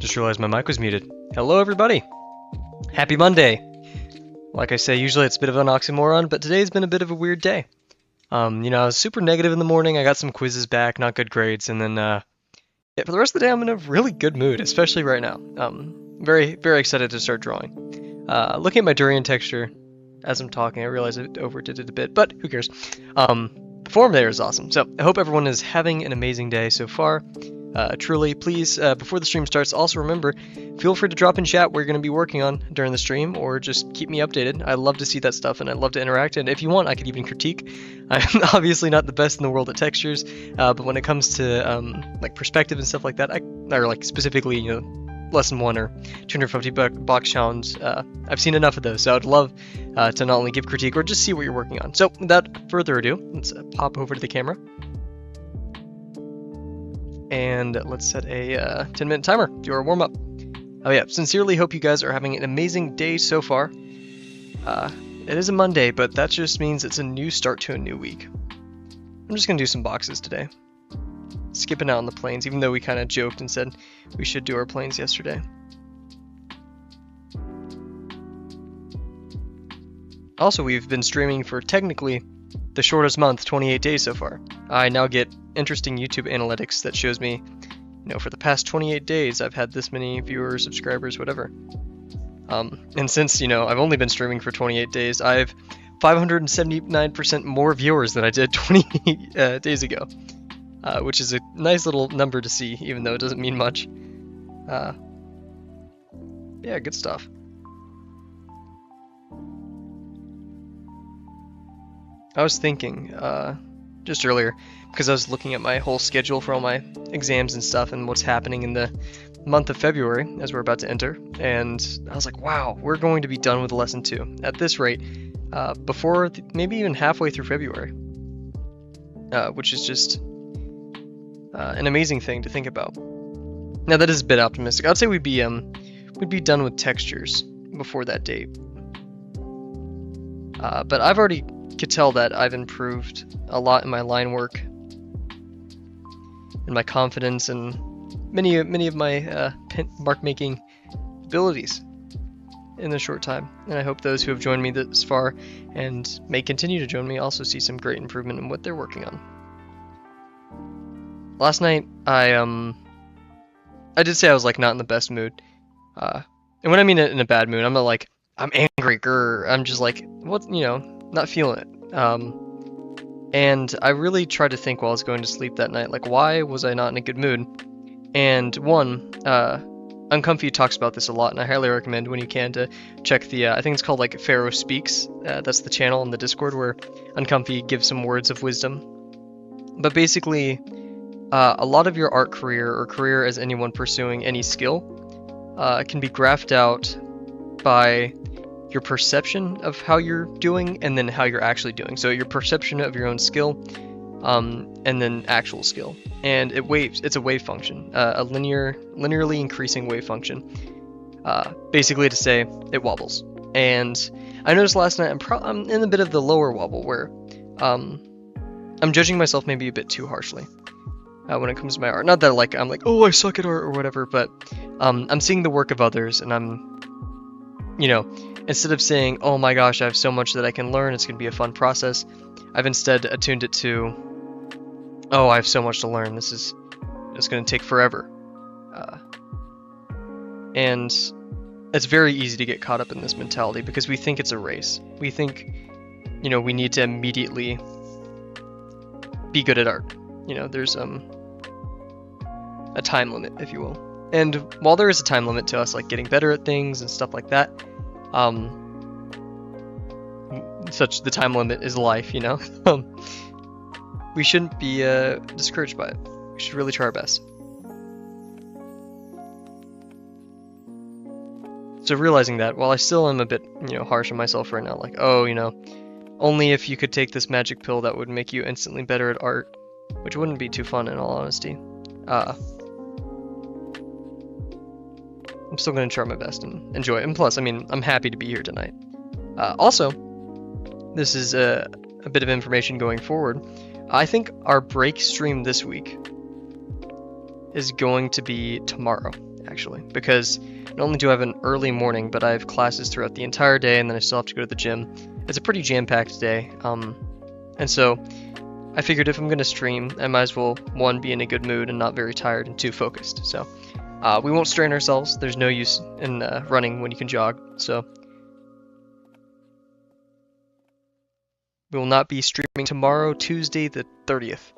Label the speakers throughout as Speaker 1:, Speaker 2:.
Speaker 1: Just realized my mic was muted. Hello, everybody. Happy Monday. Like I say, usually it's a bit of an oxymoron, but today's been a bit of a weird day. I was super negative in the morning. I got some quizzes back, not good grades, and then yeah, for the rest of the day, I'm in a really good mood, especially right now. Very, very excited to start drawing. Looking at my durian texture as I'm talking, I realize I overdid it a bit, but who cares? The form there is awesome. So I hope everyone is having an amazing day so far. Truly, please, before the stream starts, also remember, feel free to drop in chat what you're going to be working on during the stream, or just keep me updated. I love to see that stuff, and I love to interact, and if you want, I could even critique. I'm obviously not the best in the world at textures, but when it comes to, like, perspective and stuff like that, or, like, specifically, Lesson 1 or 250 box challenge, I've seen enough of those, so I'd love to not only give critique, or just see what you're working on. So, without further ado, let's pop over to the camera. And let's set a 10-minute timer, do our warm-up. Oh yeah, sincerely hope you guys are having an amazing day so far. It is a Monday, but that just means it's a new start to a new week. I'm just gonna do some boxes today. Skipping out on the planes, even though we kind of joked and said we should do our planes yesterday. Also, we've been streaming for technically the shortest month, 28 days so far. I now get interesting YouTube analytics that shows me, for the past 28 days, I've had this many viewers, subscribers, whatever. And since, I've only been streaming for 28 days, I have 579% more viewers than I did 28 days ago. Which is a nice little number to see, even though it doesn't mean much. Yeah, good stuff. I was thinking, just earlier, because I was looking at my whole schedule for all my exams and stuff and what's happening in the month of February as we're about to enter, and I was like, wow, we're going to be done with lesson 2 at this rate before maybe even halfway through February, which is just an amazing thing to think about. Now that is a bit optimistic. I'd say we'd be done with textures before that date, but I've already could tell that I've improved a lot in my line work and my confidence and many of my mark making abilities in this short time, and I hope those who have joined me this far and may continue to join me also see some great improvement in what they're working on. Last night I did say I was like not in the best mood, and when I mean it in a bad mood, I'm not like I'm angry, I'm just like what, not feeling it. And I really tried to think while I was going to sleep that night, like, why was I not in a good mood? And one, Uncomfy talks about this a lot, and I highly recommend when you can to check the, I think it's called like Pharaoh Speaks. That's the channel in the Discord where Uncomfy gives some words of wisdom. But basically, a lot of your art career or career as anyone pursuing any skill can be graphed out by your perception of how you're doing and then how you're actually doing. So your perception of your own skill and then actual skill. And it's a wave function, a linearly increasing wave function. Basically to say it wobbles. And I noticed last night I'm in a bit of the lower wobble where I'm judging myself maybe a bit too harshly when it comes to my art. Not that I'm like, oh, I suck at art or whatever, but I'm seeing the work of others and I'm, instead of saying, oh my gosh, I have so much that I can learn, it's going to be a fun process, I've instead attuned it to, oh, I have so much to learn, it's going to take forever. And it's very easy to get caught up in this mentality because we think it's a race. We think, we need to immediately be good at art. There's a time limit, if you will. And while there is a time limit to us, like getting better at things and stuff like that, the time limit is life, we shouldn't be discouraged by it. We should really try our best. So realizing that, while I still am a bit, harsh on myself right now, like, oh, only if you could take this magic pill that would make you instantly better at art, which wouldn't be too fun in all honesty. I'm still going to try my best and enjoy it. And plus, I'm happy to be here tonight. Also, this is a bit of information going forward. I think our break stream this week is going to be tomorrow actually, because not only do I have an early morning, but I have classes throughout the entire day, and then I still have to go to the gym. It's a pretty jam-packed day, and so I figured if I'm going to stream, I might as well, 1, be in a good mood and not very tired, and 2, focused. So we won't strain ourselves. There's no use in running when you can jog, so we will not be streaming tomorrow, Tuesday the 30th.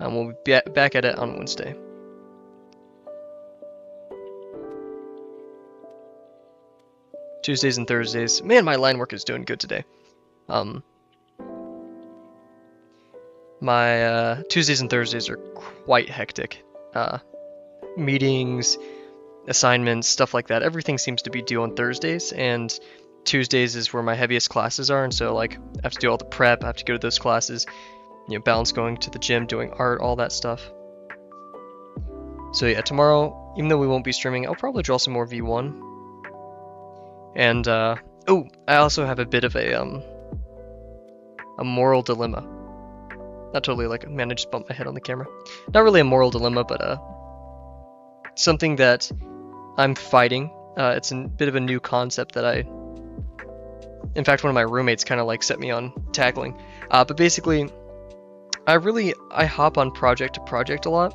Speaker 1: We'll be back at it on Wednesday. Tuesdays and Thursdays. Man, my line work is doing good today. My Tuesdays and Thursdays are quite hectic. Meetings, assignments, stuff like that. Everything seems to be due on Thursdays, and Tuesdays is where my heaviest classes are, and so like I have to do all the prep, I have to go to those classes, balance going to the gym, doing art, all that stuff. So yeah, tomorrow, even though we won't be streaming, I'll probably draw some more V1. And oh, I also have a bit of a moral dilemma. Not totally like, man, I just bumped my head on the camera. Not really a moral dilemma, but something that I'm fighting. It's a bit of a new concept that in fact, one of my roommates kind of like set me on tackling. But basically, I hop on project to project a lot.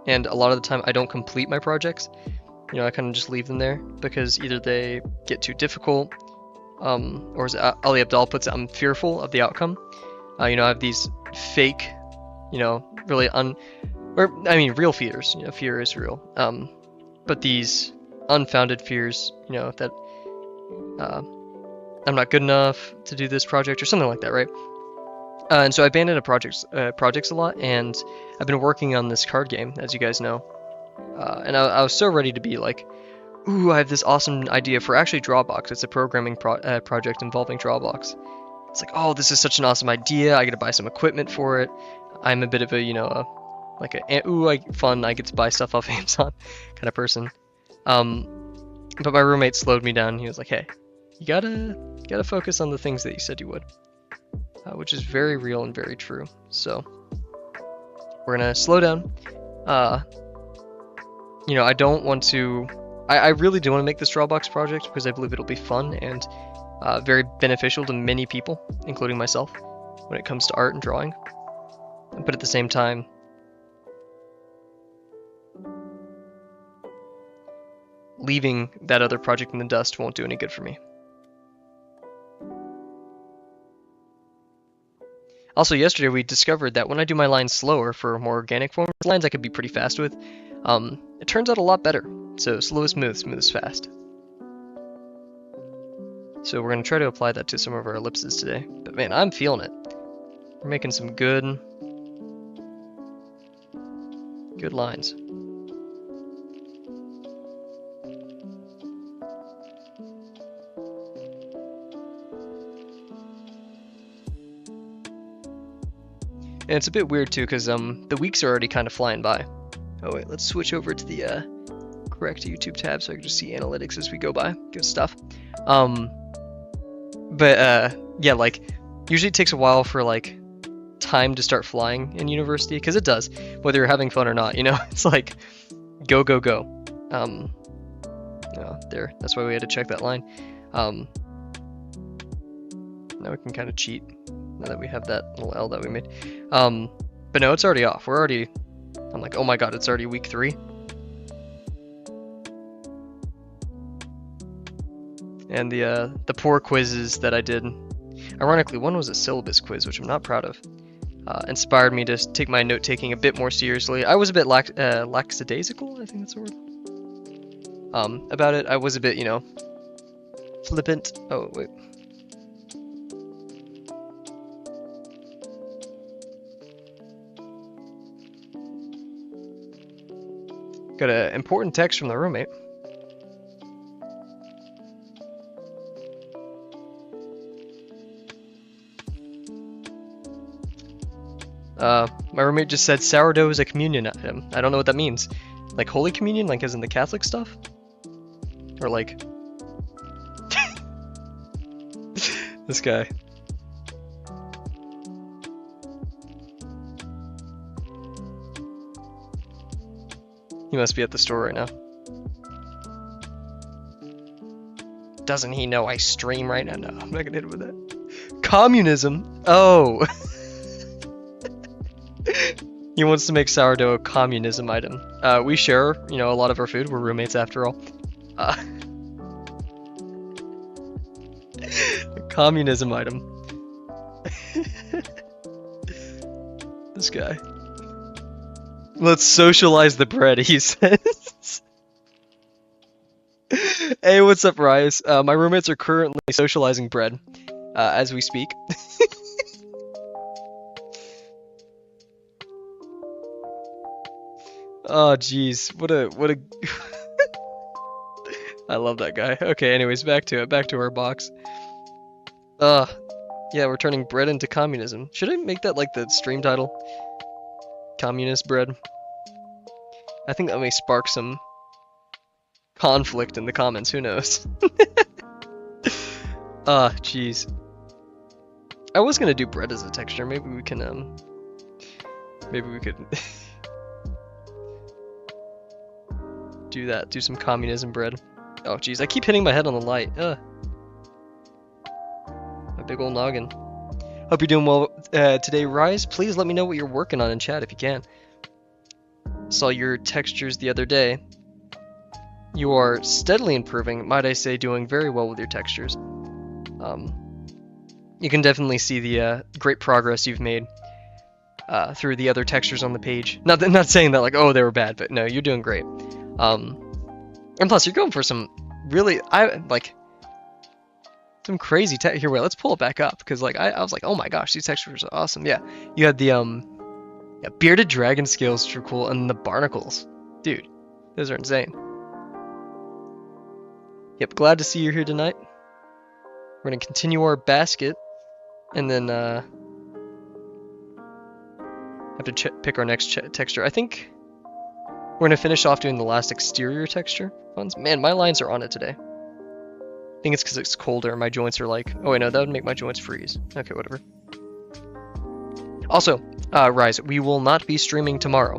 Speaker 1: And a lot of the time I don't complete my projects. I kind of just leave them there because either they get too difficult, or as Ali Abdal puts it, I'm fearful of the outcome. I have these fake, really real fears. Fear is real. But these unfounded fears, that I'm not good enough to do this project or something like that, right? And so I abandoned projects a lot, and I've been working on this card game, as you guys know. And I was so ready to be like, ooh, I have this awesome idea for actually Drawbox. It's a programming project involving Drawbox. It's like, oh, this is such an awesome idea. I get to buy some equipment for it. I'm a bit of a, fun, I get to buy stuff off Amazon kind of person. But my roommate slowed me down. He was like, hey, you gotta focus on the things that you said you would. Which is very real and very true. So we're gonna slow down. I don't want to. I really do want to make this Drawbox project because I believe it'll be fun and very beneficial to many people, including myself, when it comes to art and drawing. But at the same time, leaving that other project in the dust won't do any good for me. Also, yesterday we discovered that when I do my lines slower for more organic forms, lines I could be pretty fast with, it turns out a lot better. So slow is smooth, smooth is fast. So we're going to try to apply that to some of our ellipses today. But man, I'm feeling it. We're making some good lines. And it's a bit weird too, because the weeks are already kind of flying by. Oh wait, let's switch over to the correct YouTube tab so I can just see analytics as we go by. Good stuff. Yeah, like usually it takes a while for like time to start flying in university, because it does, whether you're having fun or not. It's like go go go. There. That's why we had to check that line. Now we can kind of cheat. Now that we have that little L that we made. But no, it's already off. I'm like, oh my god, it's already week 3. And the poor quizzes that I did, ironically, one was a syllabus quiz, which I'm not proud of, inspired me to take my note-taking a bit more seriously. I was a bit lackadaisical, I think that's the word, about it. I was a bit, flippant. Oh, wait. Got an important text from the roommate. My roommate just said sourdough is a communion item. I don't know what that means. Like Holy Communion, like as in the Catholic stuff? Or like... This guy. He must be at the store right now. Doesn't he know I stream right now? No, I'm not gonna hit him with that. Communism? Oh. He wants to make sourdough a communism item. We share, you know, a lot of our food. We're roommates after all. A communism item. This guy. Let's socialize the bread, he says. Hey, what's up, Rise? My roommates are currently socializing bread as we speak. Oh, jeez. What a... I love that guy. Okay, anyways, back to it. Back to our box. Yeah, we're turning bread into communism. Should I make that like the stream title? Communist bread. I think that may spark some conflict in the comments, who knows? Jeez. I was gonna do bread as a texture. Maybe we can, maybe we could do that. Do some communism bread. Oh, jeez, I keep hitting my head on the light. My big ol' noggin. Hope you're doing well today, Rise. Please let me know what you're working on in chat if you can. Saw your textures the other day. You are steadily improving, might I say, doing very well with your textures. You can definitely see the great progress you've made through the other textures on the page. Not saying that like, oh, they were bad, but no, you're doing great. And plus, you're going for some really, some crazy here. Wait, let's pull it back up because like I was like, oh my gosh, these textures are awesome. Yeah, you had the yeah, bearded dragon scales, true cool, and the barnacles, dude, those are insane. Yep, glad to see you here tonight. We're gonna continue our basket, and then have to pick our next texture. I think we're gonna finish off doing the last exterior texture ones. Man, my lines are on it today. I think it's because it's colder. My joints are like, oh wait, no, that would make my joints freeze. Okay, whatever. Also, Rise, we will not be streaming tomorrow.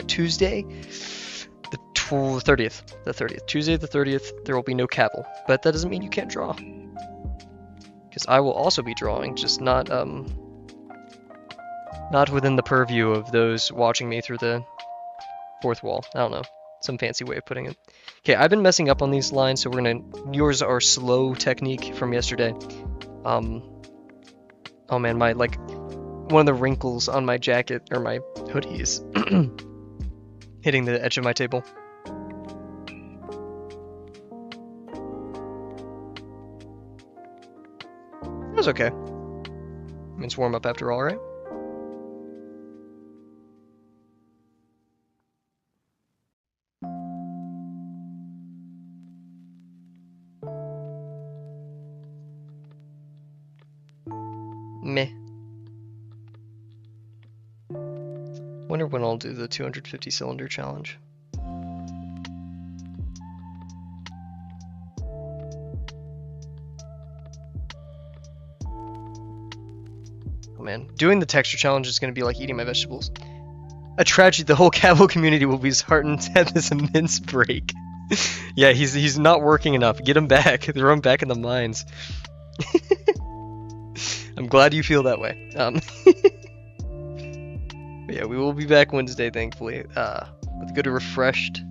Speaker 1: Tuesday, the 30th. The 30th. Tuesday the 30th, there will be no Kavel. But that doesn't mean you can't draw. Because I will also be drawing, just not within the purview of those watching me through the fourth wall. I don't know. Some fancy way of putting it. Okay, I've been messing up on these lines, so we're gonna use our slow technique from yesterday. Oh man, my like one of the wrinkles on my jacket or my hoodie is hitting the edge of my table. It was okay. I mean, it's warm up after all, right? Meh. Wonder when I'll do the 250 cylinder challenge. Oh man, doing the texture challenge is going to be like eating my vegetables. A tragedy, the whole Kavel community will be disheartened at this immense break. Yeah, he's not working enough. Get him back. Throw him back in the mines. I'm glad you feel that way. But yeah, we will be back Wednesday, thankfully, with a good refreshed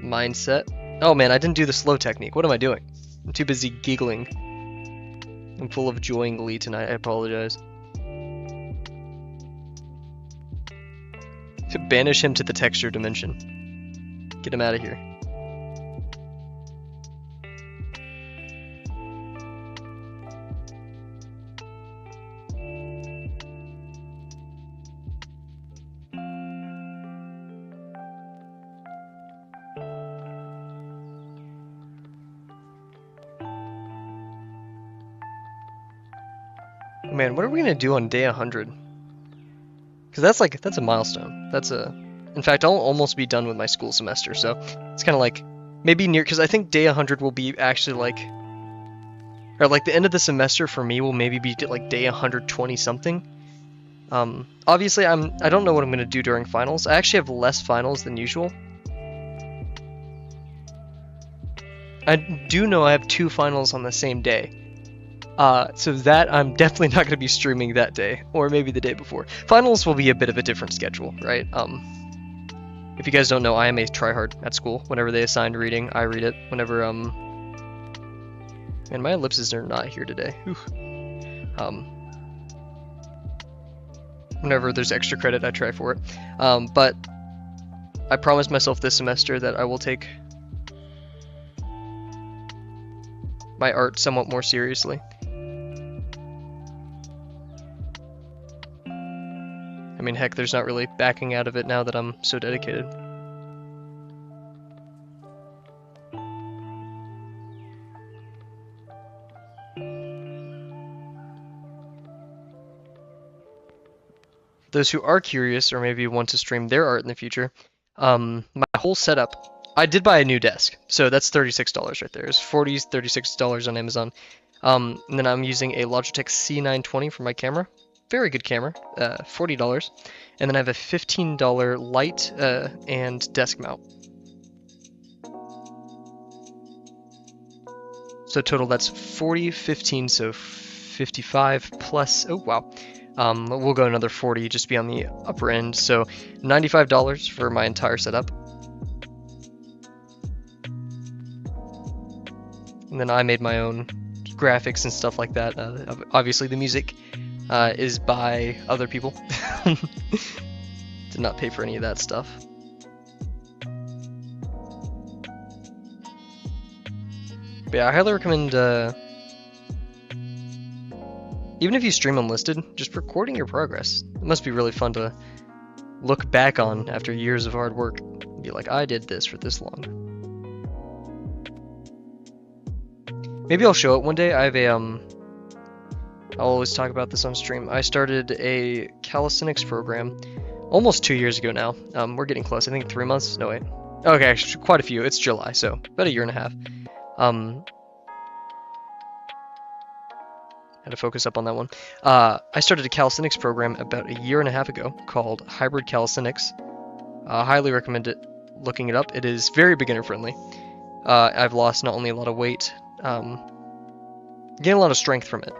Speaker 1: mindset. Oh man, I didn't do the slow technique. What am I doing? I'm too busy giggling. I'm full of joy and glee tonight. I apologize. To banish him to the texture dimension. Get him out of here. Man, what are we gonna do on day 100? Because that's a milestone. In fact, I'll almost be done with my school semester, so it's kind of like maybe near, because I think day 100 will be actually like, or like the end of the semester for me will maybe be like day 120 something. Obviously, I don't know what I'm gonna do during finals. I actually have less finals than usual. I do know I have 2 finals on the same day. So that I'm definitely not gonna be streaming that day, or maybe the day before. Finals will be a bit of a different schedule, right? If you guys don't know, I am a tryhard at school. Whenever they assign reading, I read it. Whenever and my ellipses are not here today. Whenever there's extra credit, I try for it. But I promised myself this semester that I will take my art somewhat more seriously. I mean, heck, there's not really backing out of it now that I'm so dedicated. Those who are curious or maybe want to stream their art in the future, my whole setup, I did buy a new desk, so that's $36 right there. It's $36 on Amazon. And then I'm using a Logitech C920 for my camera. Very good camera, $40. And then I have a $15 light and desk mount. So total that's 40, 15, so 55 plus, oh wow. We'll go another 40 just to be on the upper end, so $95 for my entire setup. And then I made my own graphics and stuff like that. Obviously the music is by other people. Did not pay for any of that stuff. But yeah, I highly recommend, even if you stream unlisted, just recording your progress. It must be really fun to look back on after years of hard work and be like, I did this for this long. Maybe I'll show it one day. I have a, I'll always talk about this on stream. I started a calisthenics program almost 2 years ago now. We're getting close. I think 3 months. No, wait. Okay, actually, quite a few. It's July, so about a year and a half. Had to focus up on that one. I started a calisthenics program about a year and a half ago called Hybrid Calisthenics. I highly recommend it, looking it up. It is very beginner friendly. I've lost not only a lot of weight, gained a lot of strength from it.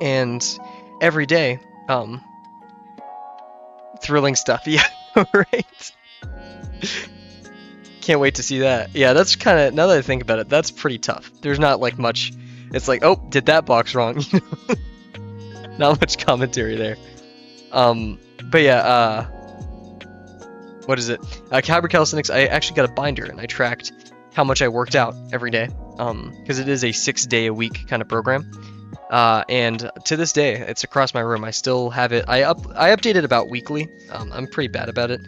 Speaker 1: And every day, thrilling stuff. Yeah, right. Can't wait to see that. Yeah, that's kind of, now that I think about it, that's pretty tough. There's not like much. It's like, oh, did that box wrong? Not much commentary there. But yeah, what is it? Hybrid Calisthenics, I actually got a binder and I tracked how much I worked out every day. Because it is a 6-day-a-week kind of program. And to this day, it's across my room. I still have it. I update it about weekly. I'm pretty bad about it.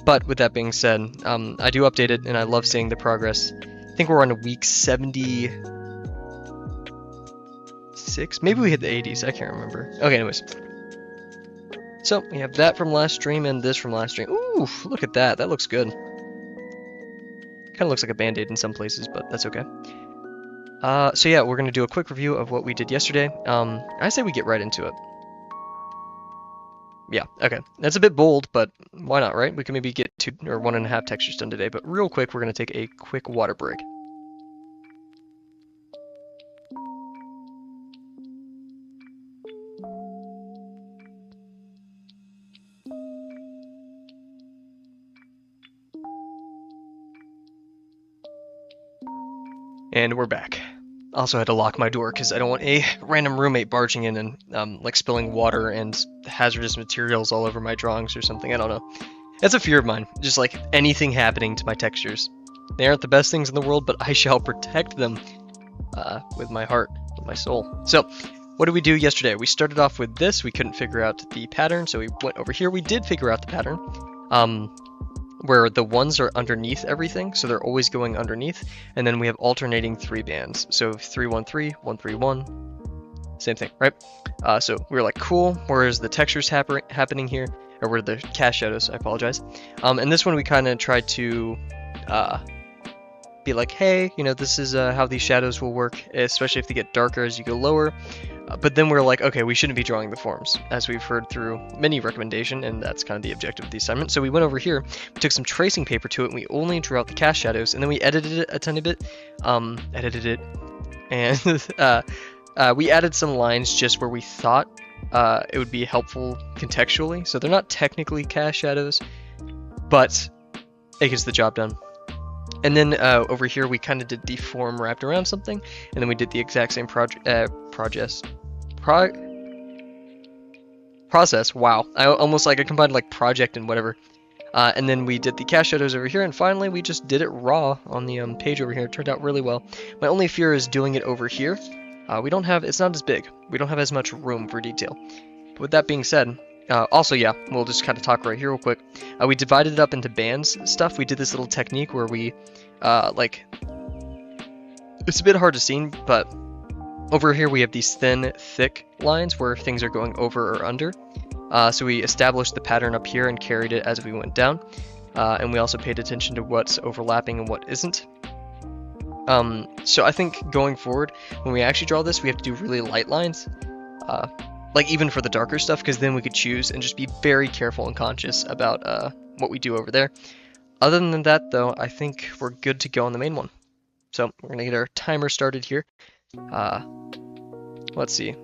Speaker 1: But with that being said, I do update it and I love seeing the progress. I think we're on a week 76. Maybe we hit the 80s. I can't remember. Okay, anyways. So we have that from last stream and this from last stream. Ooh, look at that. That looks good. Kind of looks like a band-aid in some places, but that's okay. So yeah, we're going to do a quick review of what we did yesterday. I say we get right into it. Yeah, okay. That's a bit bold, but why not, right? We can maybe get 2 or 1.5 textures done today, but real quick, we're going to take a quick water break. And we're back. Also had to lock my door because I don't want a random roommate barging in and like spilling water and hazardous materials all over my drawings or something. I don't know. That's a fear of mine. Just like anything happening to my textures. They aren't the best things in the world, but I shall protect them with my heart, with my soul. So, what did we do yesterday? We started off with this. We couldn't figure out the pattern, so we went over here. We did figure out the pattern. Where the ones are underneath everything, so they're always going underneath, and then we have alternating 3 bands, so 313, 131, same thing, right? So we were like, cool, where's the textures happening here, or where the cast shadows, I apologize. And this one we kind of tried to be be like, hey, you know, this is how these shadows will work, especially if they get darker as you go lower. But then we're like, okay, we shouldn't be drawing the forms, as we've heard through many recommendation, and that's kind of the objective of the assignment. So we went over here, we took some tracing paper to it, and we only drew out the cast shadows, and then we edited it a tiny bit, and we added some lines just where we thought it would be helpful contextually. So they're not technically cast shadows, but it gets the job done. And then over here we kind of did the form wrapped around something, and then we did the exact same process. Wow, I combined like project and whatever. And then we did the cast shadows over here, and finally we just did it raw on the page over here. It turned out really well. My only fear is doing it over here. It's not as big. We don't have as much room for detail. But with that being said, also, yeah, we'll just kind of talk right here real quick. We divided it up into bands stuff. We did this little technique where we, it's a bit hard to see, but over here we have these thin, thick lines where things are going over or under. So we established the pattern up here and carried it as we went down. And we also paid attention to what's overlapping and what isn't. So I think going forward, when we actually draw this, we have to do really light lines. Like even for the darker stuff, because then we could choose and just be very careful and conscious about what we do over there. Other than that, though, I think we're good to go on the main one. So we're gonna get our timer started here. Let's see.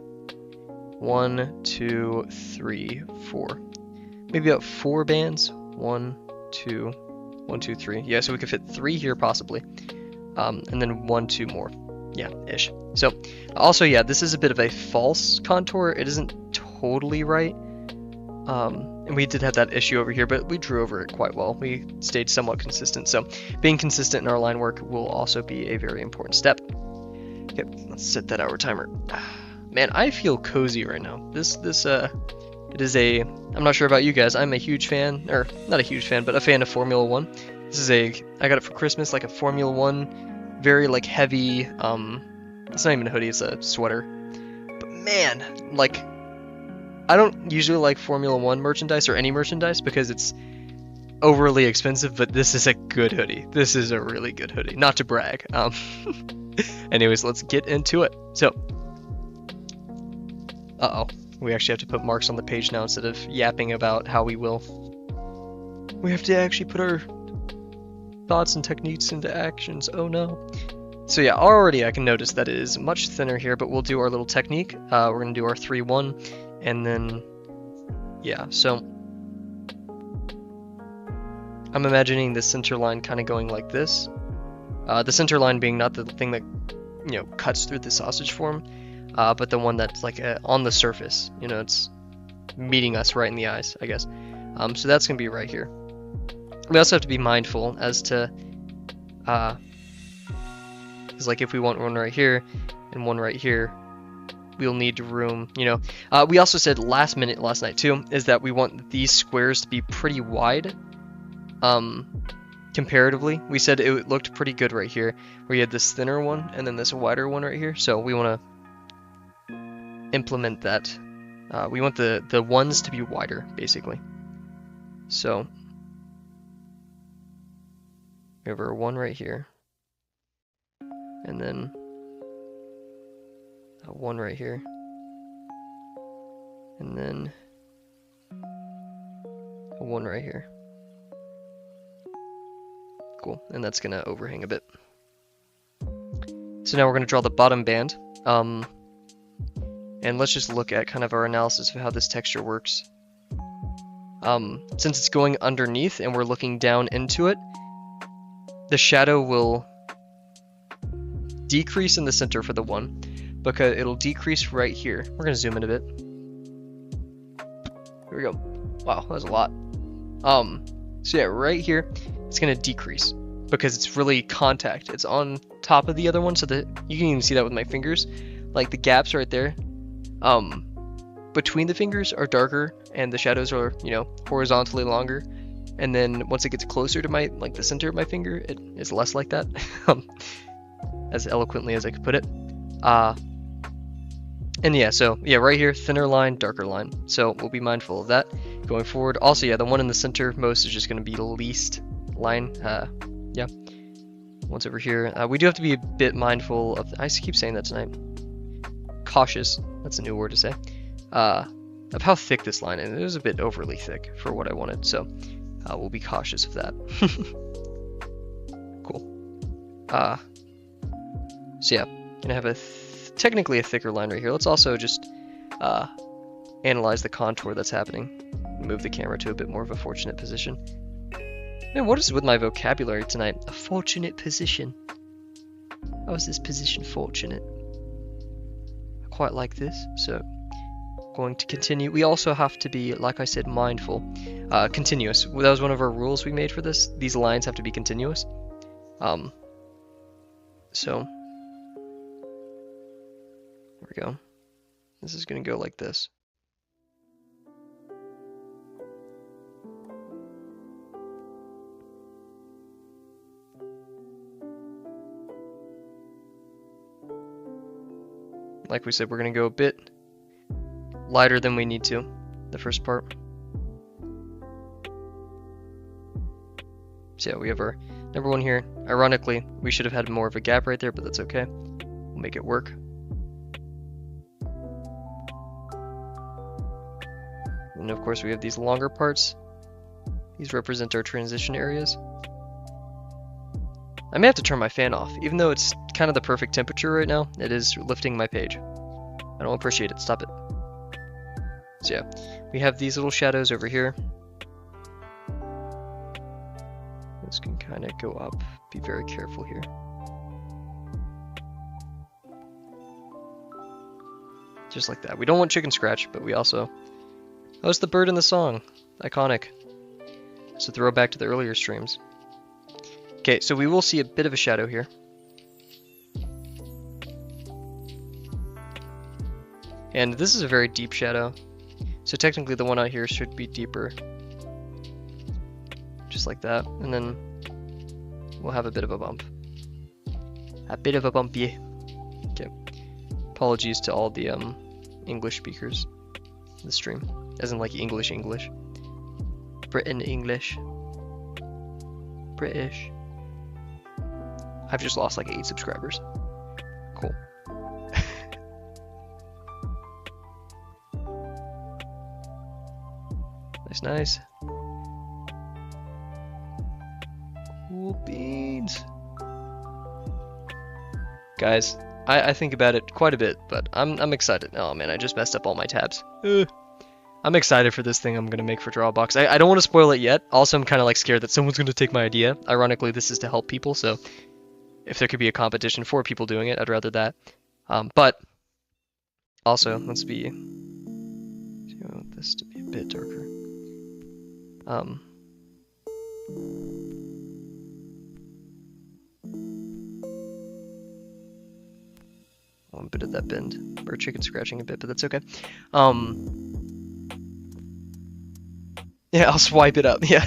Speaker 1: 1, 2, 3, 4. Maybe about 4 bands. 1, 2, 1, 2, 3. Yeah, so we could fit 3 here possibly. And then 1, 2 more. Yeah, ish. So, also, yeah, this is a bit of a false contour. It isn't totally right. And we did have that issue over here, but we drew over it quite well. We stayed somewhat consistent. So, being consistent in our line work will also be a very important step. Okay, let's set that hour timer. Man, I feel cozy right now. It is I'm not sure about you guys. I'm a huge fan, or not a huge fan, but a fan of Formula 1. I got it for Christmas, like a Formula 1, very like heavy, it's not even a hoodie, it's a sweater. But man, like, I don't usually like Formula 1 merchandise or any merchandise because it's overly expensive, but this is a good hoodie. This is a really good hoodie, not to brag. Anyways, let's get into it. So, we actually have to put marks on the page now instead of yapping about how we will. We have to actually put our thoughts and techniques into actions. Oh no. So yeah, already I can notice that it is much thinner here, but we'll do our little technique. We're going to do our 3-1, and then, yeah, so I'm imagining the center line kind of going like this. The center line being not the thing that, you know, cuts through the sausage form, but the one that's like on the surface, you know, it's meeting us right in the eyes, I guess. So that's going to be right here. We also have to be mindful as to, because like if we want one right here and one right here, we'll need room, you know. We also said last night too, is that we want these squares to be pretty wide, comparatively. We said it looked pretty good right here, where you had this thinner one and then this wider one right here. So we want to implement that. We want the ones to be wider, basically. So we have our one right here, and then a one right here, and then a one right here. Cool, and that's gonna overhang a bit. So now we're gonna draw the bottom band, and let's just look at kind of our analysis of how this texture works. Since it's going underneath and we're looking down into it, the shadow will decrease in the center for the one, because it'll decrease right here. We're gonna zoom in a bit. Here we go. Wow, that was a lot. So yeah, right here, it's gonna decrease because it's really contact. It's on top of the other one, so that you can even see that with my fingers. Like the gaps right there, between the fingers are darker, and the shadows are, you know, horizontally longer. And then once it gets closer to my, like the center of my finger, it is less like that. As eloquently as I could put it. And yeah, so yeah, right here, thinner line, darker line. So we'll be mindful of that going forward. Also, yeah, the one in the center most is just going to be the least line. Yeah. One's over here. We do have to be a bit mindful of, I keep saying that tonight, cautious, that's a new word to say, of how thick this line is. It was a bit overly thick for what I wanted, so we'll be cautious of that. Cool. So yeah, gonna have a technically a thicker line right here. Let's also just analyze the contour that's happening. Move the camera to a bit more of a fortunate position. Man, what is with my vocabulary tonight? A fortunate position. How is this position fortunate? I quite like this, so going to continue. We also have to be, like I said, mindful. Continuous. That was one of our rules we made for this. These lines have to be continuous. So there we go. This is going to go like this. Like we said, we're going to go a bit lighter than we need to, the first part. So yeah, we have our number one here. Ironically, we should have had more of a gap right there, but that's okay. We'll make it work. And of course we have these longer parts. These represent our transition areas. I may have to turn my fan off, even though it's kind of the perfect temperature right now. It is lifting my page. I don't appreciate it. Stop it. So yeah, we have these little shadows over here. This can kind of go up. Be very careful here. Just like that. We don't want chicken scratch, but we also... Oh, it's the bird in the song. Iconic. So throw back to the earlier streams. Okay, so we will see a bit of a shadow here. And this is a very deep shadow. So technically the one out here should be deeper. Just like that. And then we'll have a bit of a bump. A bit of a bump, yeah. Okay. Apologies to all the English speakers in the stream. As in like English. Britain English. British. I've just lost like 8 subscribers. Cool. Nice. Cool beans. Guys, I think about it quite a bit, but I'm excited. Oh man, I just messed up all my tabs. I'm excited for this thing I'm gonna make for Drawbox. I don't want to spoil it yet. Also, I'm kind of like scared that someone's gonna take my idea. Ironically, this is to help people, so if there could be a competition for people doing it, I'd rather that. But also, let's be. I want this to be a bit darker. One bit of that bend, or chicken scratching a bit, but that's okay. Yeah, I'll swipe it up. Yeah,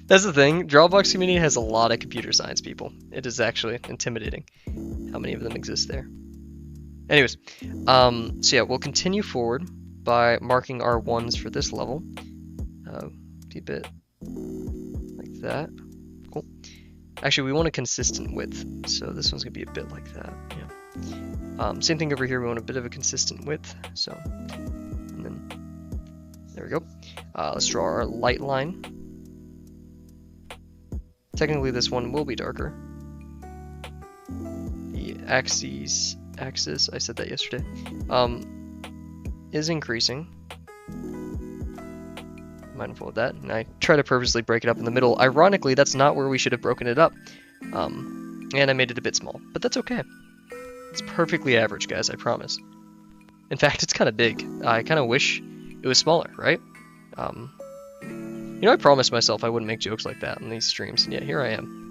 Speaker 1: that's the thing. Drawbox community has a lot of computer science people. It is actually intimidating how many of them exist there. Anyways, so yeah, we'll continue forward by marking our ones for this level. A bit like that. Cool. Actually, we want a consistent width, so this one's gonna be a bit like that. Yeah. Same thing over here. We want a bit of a consistent width. So, and then there we go. Let's draw our light line. Technically, this one will be darker. The axis, I said that yesterday, is increasing. Mindful of that, and I try to purposely break it up in the middle. Ironically, that's not where we should have broken it up, and I made it a bit small, but that's okay. It's perfectly average, guys, I promise. In fact, it's kind of big. I kind of wish it was smaller, right? You know, I promised myself I wouldn't make jokes like that on these streams, and yet here I am.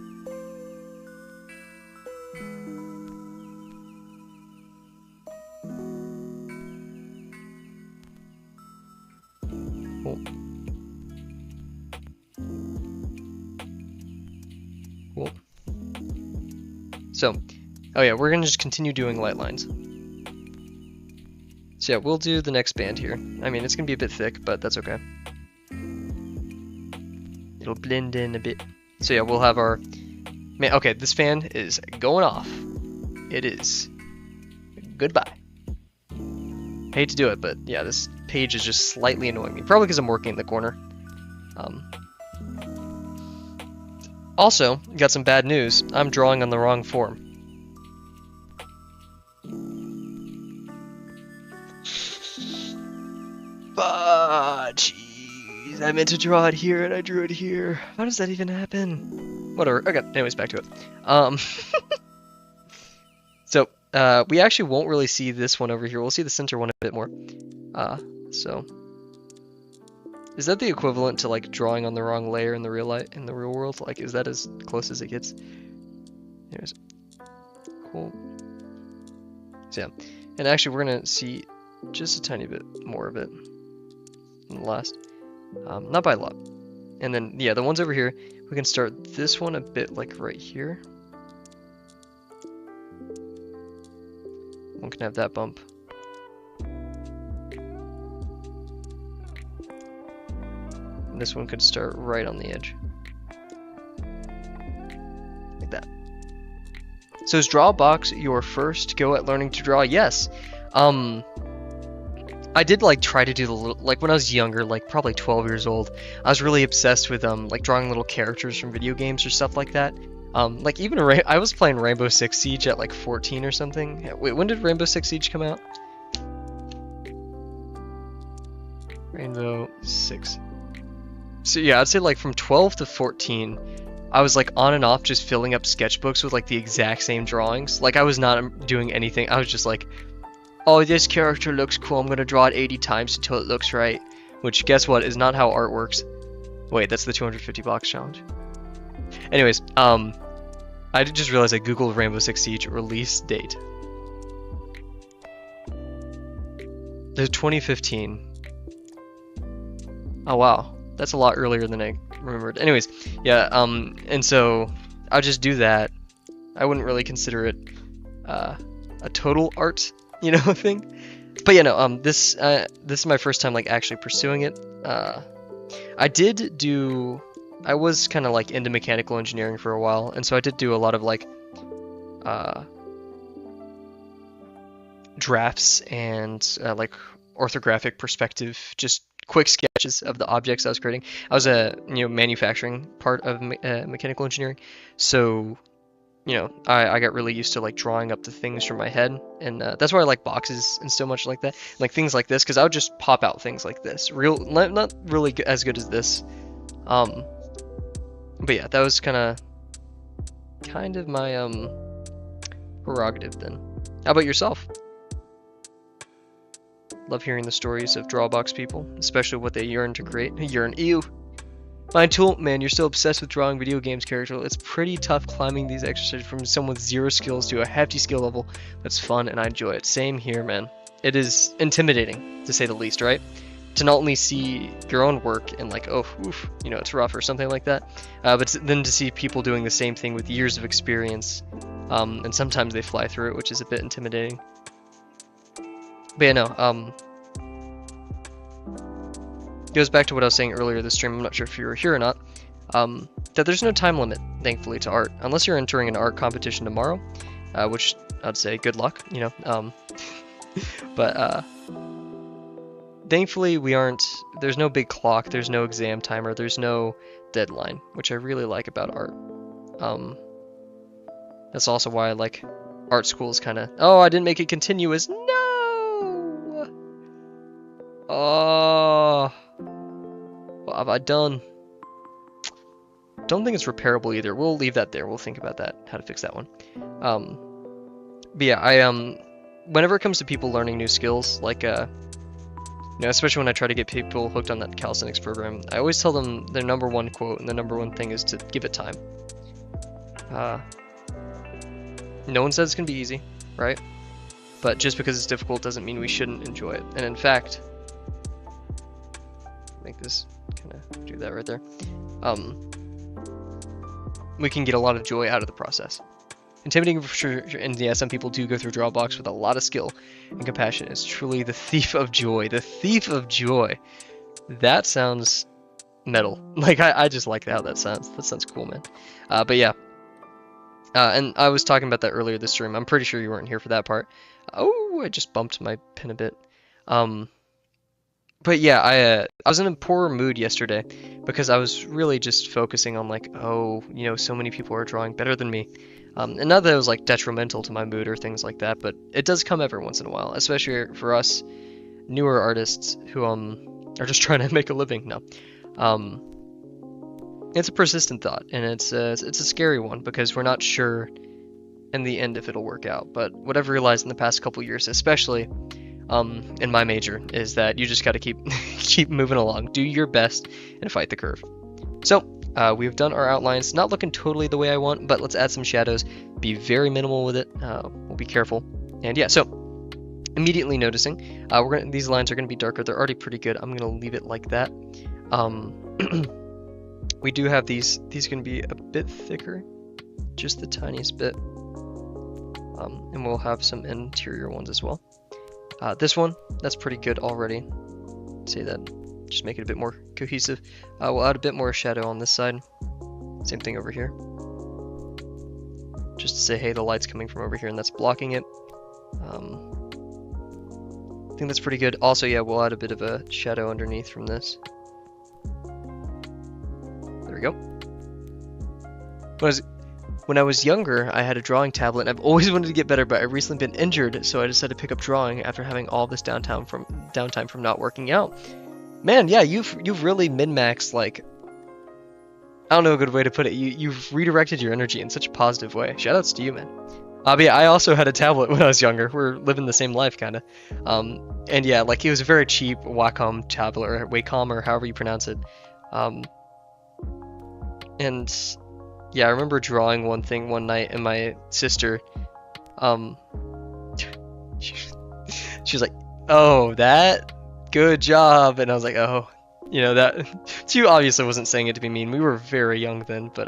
Speaker 1: Cool. Cool. So, oh yeah, we're gonna just continue doing light lines. So yeah, we'll do the next band here. I mean, it's gonna be a bit thick, but that's okay. It'll blend in a bit. So yeah, we'll have our Man, okay, this fan is going off. It is. Goodbye. Hate to do it, but yeah, this page is just slightly annoying me. Probably because I'm working in the corner. Also, got some bad news. I'm drawing on the wrong form. Ah, jeez. I meant to draw it here and I drew it here. How does that even happen? Whatever. Okay, anyways, back to it. So, we actually won't really see this one over here. We'll see the center one a bit more. So... Is that the equivalent to like drawing on the wrong layer in the real world? Like, is that as close as it gets? Anyways, cool. So yeah, and actually we're gonna see just a tiny bit more of it in the last, not by a lot. And then yeah, the ones over here, we can start this one a bit like right here. One can have that bump. This one could start right on the edge. Like that. So is Drawbox your first go at learning to draw? Yes. I did like try to do the little, like when I was younger, like probably 12 years old, I was really obsessed with like drawing little characters from video games or stuff like that. Like even I was playing Rainbow Six Siege at like 14 or something. Wait, when did Rainbow Six Siege come out? Rainbow Six. So yeah, I'd say like from 12 to 14, I was like on and off just filling up sketchbooks with like the exact same drawings. Like I was not doing anything. I was just like, oh, this character looks cool. I'm gonna draw it 80 times until it looks right. Which, guess what, is not how art works. Wait, that's the 250 box challenge. Anyways, I just realized I googled Rainbow Six Siege release date. There's 2015. Oh wow. That's a lot earlier than I remembered. Anyways, yeah, and so I'll just do that. I wouldn't really consider it a total art, you know, thing. But yeah, no, this is my first time like actually pursuing it. I was kind of like into mechanical engineering for a while, and so I did do a lot of like drafts and like orthographic perspective, just quick sketches of the objects I was creating. I was a manufacturing part of mechanical engineering, so I got really used to like drawing up the things from my head, and that's why I like boxes and so much like that, like things like this, because I would just pop out things like this, not really as good as this, but yeah, that was kind of my prerogative then. How about yourself? Love hearing the stories of Drawbox people, especially what they yearn to create. Ew. Fine Tool, man, you're still obsessed with drawing video games character. It's pretty tough climbing these exercises from someone with 0 skills to a hefty skill level. That's fun and I enjoy it. Same here, man. It is intimidating, to say the least, right? To not only see your own work and like, oh, oof, it's rough or something like that, but then to see people doing the same thing with years of experience, and sometimes they fly through it, which is a bit intimidating. But yeah, no, goes back to what I was saying earlier this stream, I'm not sure if you were here or not, that there's no time limit, thankfully, to art, unless you're entering an art competition tomorrow, which I'd say good luck, but thankfully there's no big clock, there's no exam timer, there's no deadline, which I really like about art. That's also why I like art schools oh, I didn't make it continuous, no! Oh, what have I done? Don't think it's repairable either. We'll leave that there. We'll think about that, how to fix that one. But yeah, whenever it comes to people learning new skills, like especially when I try to get people hooked on that calisthenics program, I always tell them their #1 quote and the #1 thing is to give it time. No one says it's gonna be easy, right? But just because it's difficult doesn't mean we shouldn't enjoy it. And in fact, make this kind of do that right there. We can get a lot of joy out of the process. Intimidating for sure, and yeah, some people do go through Drawbox with a lot of skill and compassion. It's truly the thief of joy. The thief of joy. That sounds metal. Like I just like how that sounds. That sounds cool, man. But yeah, And I was talking about that earlier this stream. I'm pretty sure you weren't here for that part. Oh, I just bumped my pin a bit. But yeah, I was in a poor mood yesterday because I was really just focusing on like, oh, you know, so many people are drawing better than me. And not that it was like detrimental to my mood or things like that, but it does come every once in a while, especially for us newer artists who are just trying to make a living. No, it's a persistent thought, and it's a scary one because we're not sure in the end if it'll work out. But what I've realized in the past couple years, especially in my major, is that you just got to keep keep moving along, do your best, and fight the curve. So we've done our outlines, not looking totally the way I want, but let's add some shadows, be very minimal with it. We'll be careful, and yeah. So immediately noticing, these lines are gonna be darker. They're already pretty good. I'm gonna leave it like that. We do have these are gonna be a bit thicker, just the tiniest bit, and we'll have some interior ones as well. This one, that's pretty good already. Say that, just make it a bit more cohesive. We'll add a bit more shadow on this side. Same thing over here. Just to say, hey, the light's coming from over here and that's blocking it. I think that's pretty good. Also, yeah, we'll add a bit of a shadow underneath from this. There we go. When I was younger, I had a drawing tablet, and I've always wanted to get better, but I've recently been injured, so I decided to pick up drawing after having all this downtime from not working out. Man, yeah, you've really min-maxed, like, I don't know a good way to put it. You've redirected your energy in such a positive way. Shoutouts to you, man. But yeah, I also had a tablet when I was younger. We're living the same life, kind of. And yeah, like, it was a very cheap Wacom tablet, or Wacom, or however you pronounce it. And yeah, I remember drawing one thing one night, and my sister, she was like, "Oh, that, good job," and I was like, "Oh, you know that." She obviously wasn't saying it to be mean. We were very young then, but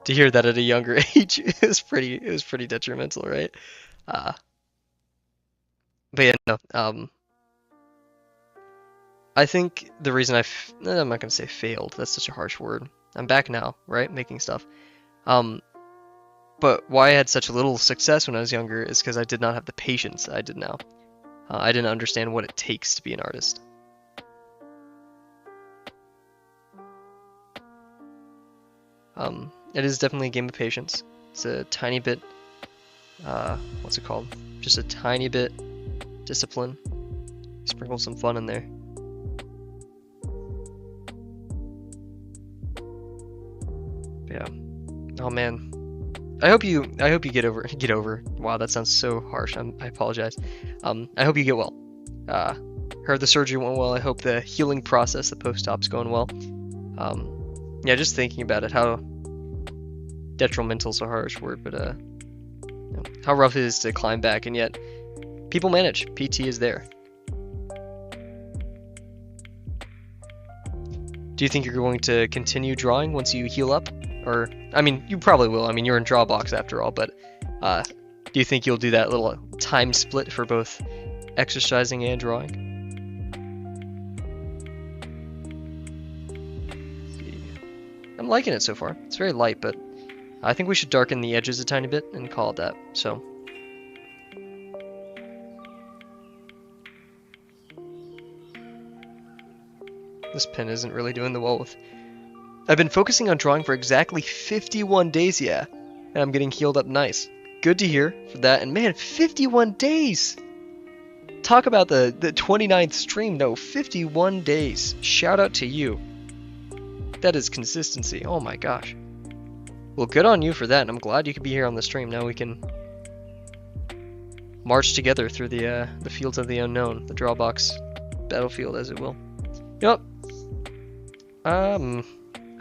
Speaker 1: to hear that at a younger age, it was pretty detrimental, right? But yeah, no. I think the reason I'm not gonna say failed. That's such a harsh word. I'm back now, right? Making stuff. But why I had such little success when I was younger is because I did not have the patience I did now. I didn't understand what it takes to be an artist. It is definitely a game of patience. It's a tiny bit, what's it called? Just a tiny bit discipline. Sprinkle some fun in there. Yeah. Oh man. I hope you get over. Wow, that sounds so harsh. I apologize. I hope you get well. Heard the surgery went well. I hope the healing process, the post-op's going well. Yeah, just thinking about it, how detrimental is a harsh word, but you know, how rough it is to climb back, and yet people manage. PT is there. Do you think you're going to continue drawing once you heal up? Or, I mean, you probably will. I mean, you're in Drawbox after all, but do you think you'll do that little time split for both exercising and drawing? I'm liking it so far. It's very light, but I think we should darken the edges a tiny bit and call it that. So, this pen isn't really doing the well with. I've been focusing on drawing for exactly 51 days, yeah, and I'm getting healed up nice. Good to hear for that, and man, 51 days! Talk about the 29th stream, no, 51 days. Shout out to you. That is consistency, oh my gosh. Well, good on you for that, and I'm glad you could be here on the stream. Now we can march together through the fields of the unknown, the Drawbox battlefield, as it will. Yup.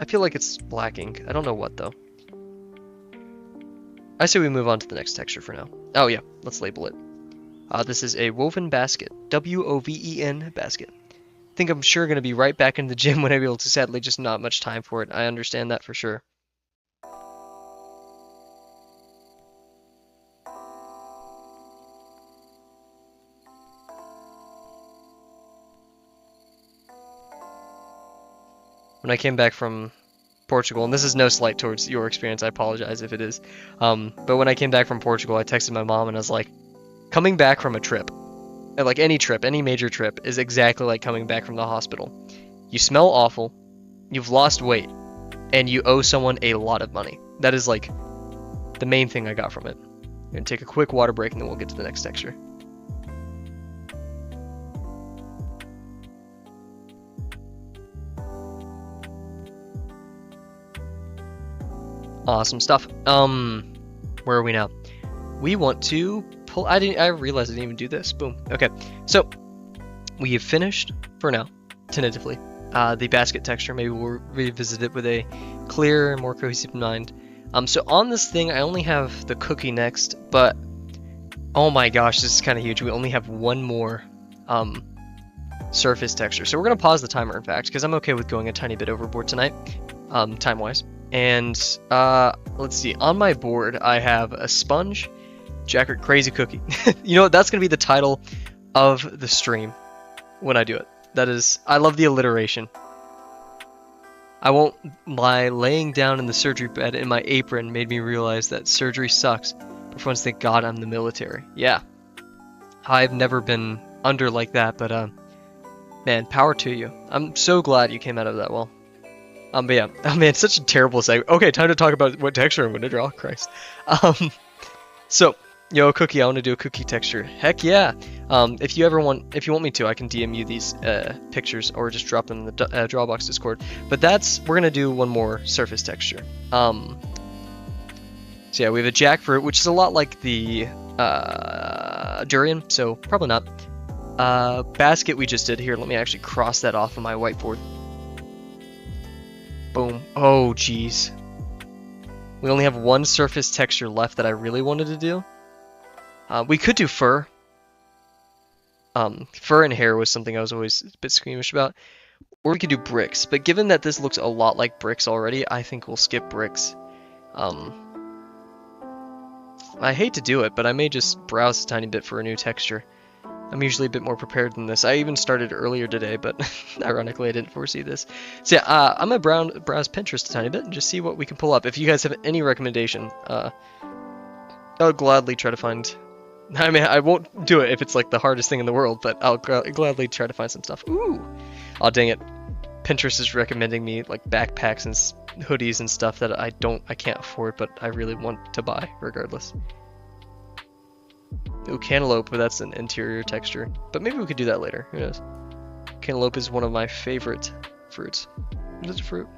Speaker 1: I feel like it's lacking. I don't know what, though. I say we move on to the next texture for now. Oh, yeah. Let's label it. This is a woven basket. W-O-V-E-N basket. Think I'm sure going to be right back in the gym when I'm able to. Sadly, just not much time for it. I understand that for sure. When I came back from Portugal, and this is no slight towards your experience, I apologize if it is. But when I came back from Portugal, I texted my mom and I was like, coming back from a trip, like any trip, any major trip, is exactly like coming back from the hospital. You smell awful, you've lost weight, and you owe someone a lot of money. That is like the main thing I got from it. I'm gonna take a quick water break and then we'll get to the next texture. Awesome stuff. Where are we now? We want to pull. I realized I didn't even do this. Boom. Okay. So we have finished for now, tentatively. The basket texture. Maybe we'll revisit it with a clearer, more cohesive mind. So on this thing, I only have the cookie next, but oh my gosh, this is kind of huge. We only have one more surface texture. So we're gonna pause the timer, in fact, because I'm okay with going a tiny bit overboard tonight, time-wise. And let's see, on my board I have a sponge, Jacket Crazy Cookie. You know what, that's gonna be the title of the stream when I do it. That is, I love the alliteration. I won't lie, laying down in the surgery bed in my apron made me realize that surgery sucks, but for once thank God I'm the military. Yeah, I've never been under like that, but man, power to you. I'm so glad you came out of that well. But yeah, oh man, such a terrible segue. Okay, time to talk about what texture I'm gonna draw. Christ. So, yo, cookie, I want to do a cookie texture. Heck yeah. If you want me to, I can DM you these pictures or just drop them in the Drawbox Discord. But we're gonna do one more surface texture. So yeah, we have a jackfruit, which is a lot like the durian, so probably not. Basket we just did here. Let me actually cross that off of my whiteboard. Boom. Oh, jeez. We only have one surface texture left that I really wanted to do. We could do fur. Fur and hair was something I was always a bit squeamish about. Or we could do bricks. But given that this looks a lot like bricks already, I think we'll skip bricks. I hate to do it, but I may just browse a tiny bit for a new texture. I'm usually a bit more prepared than this. I even started earlier today, but ironically I didn't foresee this. So yeah, I'm gonna browse Pinterest a tiny bit and just see what we can pull up. If you guys have any recommendation, I'll gladly try to find... I mean, I won't do it if it's like the hardest thing in the world, but I'll gladly try to find some stuff. Ooh! Oh, dang it. Pinterest is recommending me like backpacks and hoodies and stuff that I can't afford, but I really want to buy regardless. Ooh, cantaloupe, but that's an interior texture. But maybe we could do that later. Who knows? Cantaloupe is one of my favorite fruits. What is a fruit?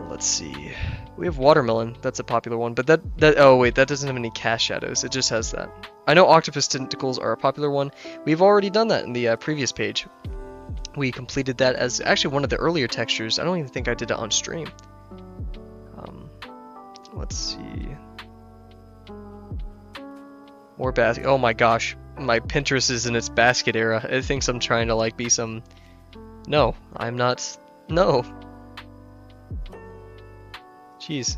Speaker 1: Let's see. We have watermelon. That's a popular one. But oh wait, that doesn't have any cast shadows. It just has that. I know octopus tentacles are a popular one. We've already done that in the previous page. We completed that as actually one of the earlier textures. I don't even think I did it on stream. Let's see. More basket. Oh my gosh, my Pinterest is in its basket era. It thinks I'm trying to like be some. No, I'm not. No. Jeez.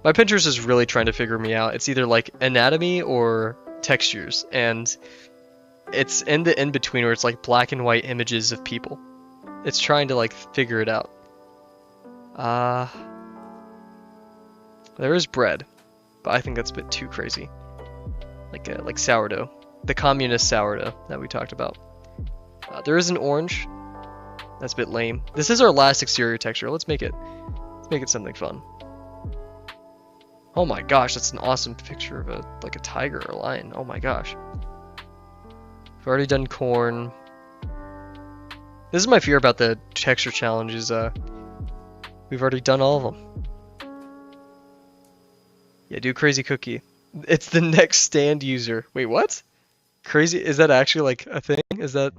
Speaker 1: My Pinterest is really trying to figure me out. It's either like anatomy or textures, and it's in the in-between where it's like black and white images of people. It's trying to like figure it out. There is bread, but I think that's a bit too crazy. Like sourdough, the communist sourdough that we talked about. There is an orange. That's a bit lame. This is our last exterior texture. Let's make it something fun. Oh my gosh, that's an awesome picture of a tiger or a lion. Oh my gosh. We've already done corn. This is my fear about the texture challenges. We've already done all of them. Yeah, do crazy cookie. It's the next stand user. Wait, what? Crazy? Is that actually like a thing? Is that...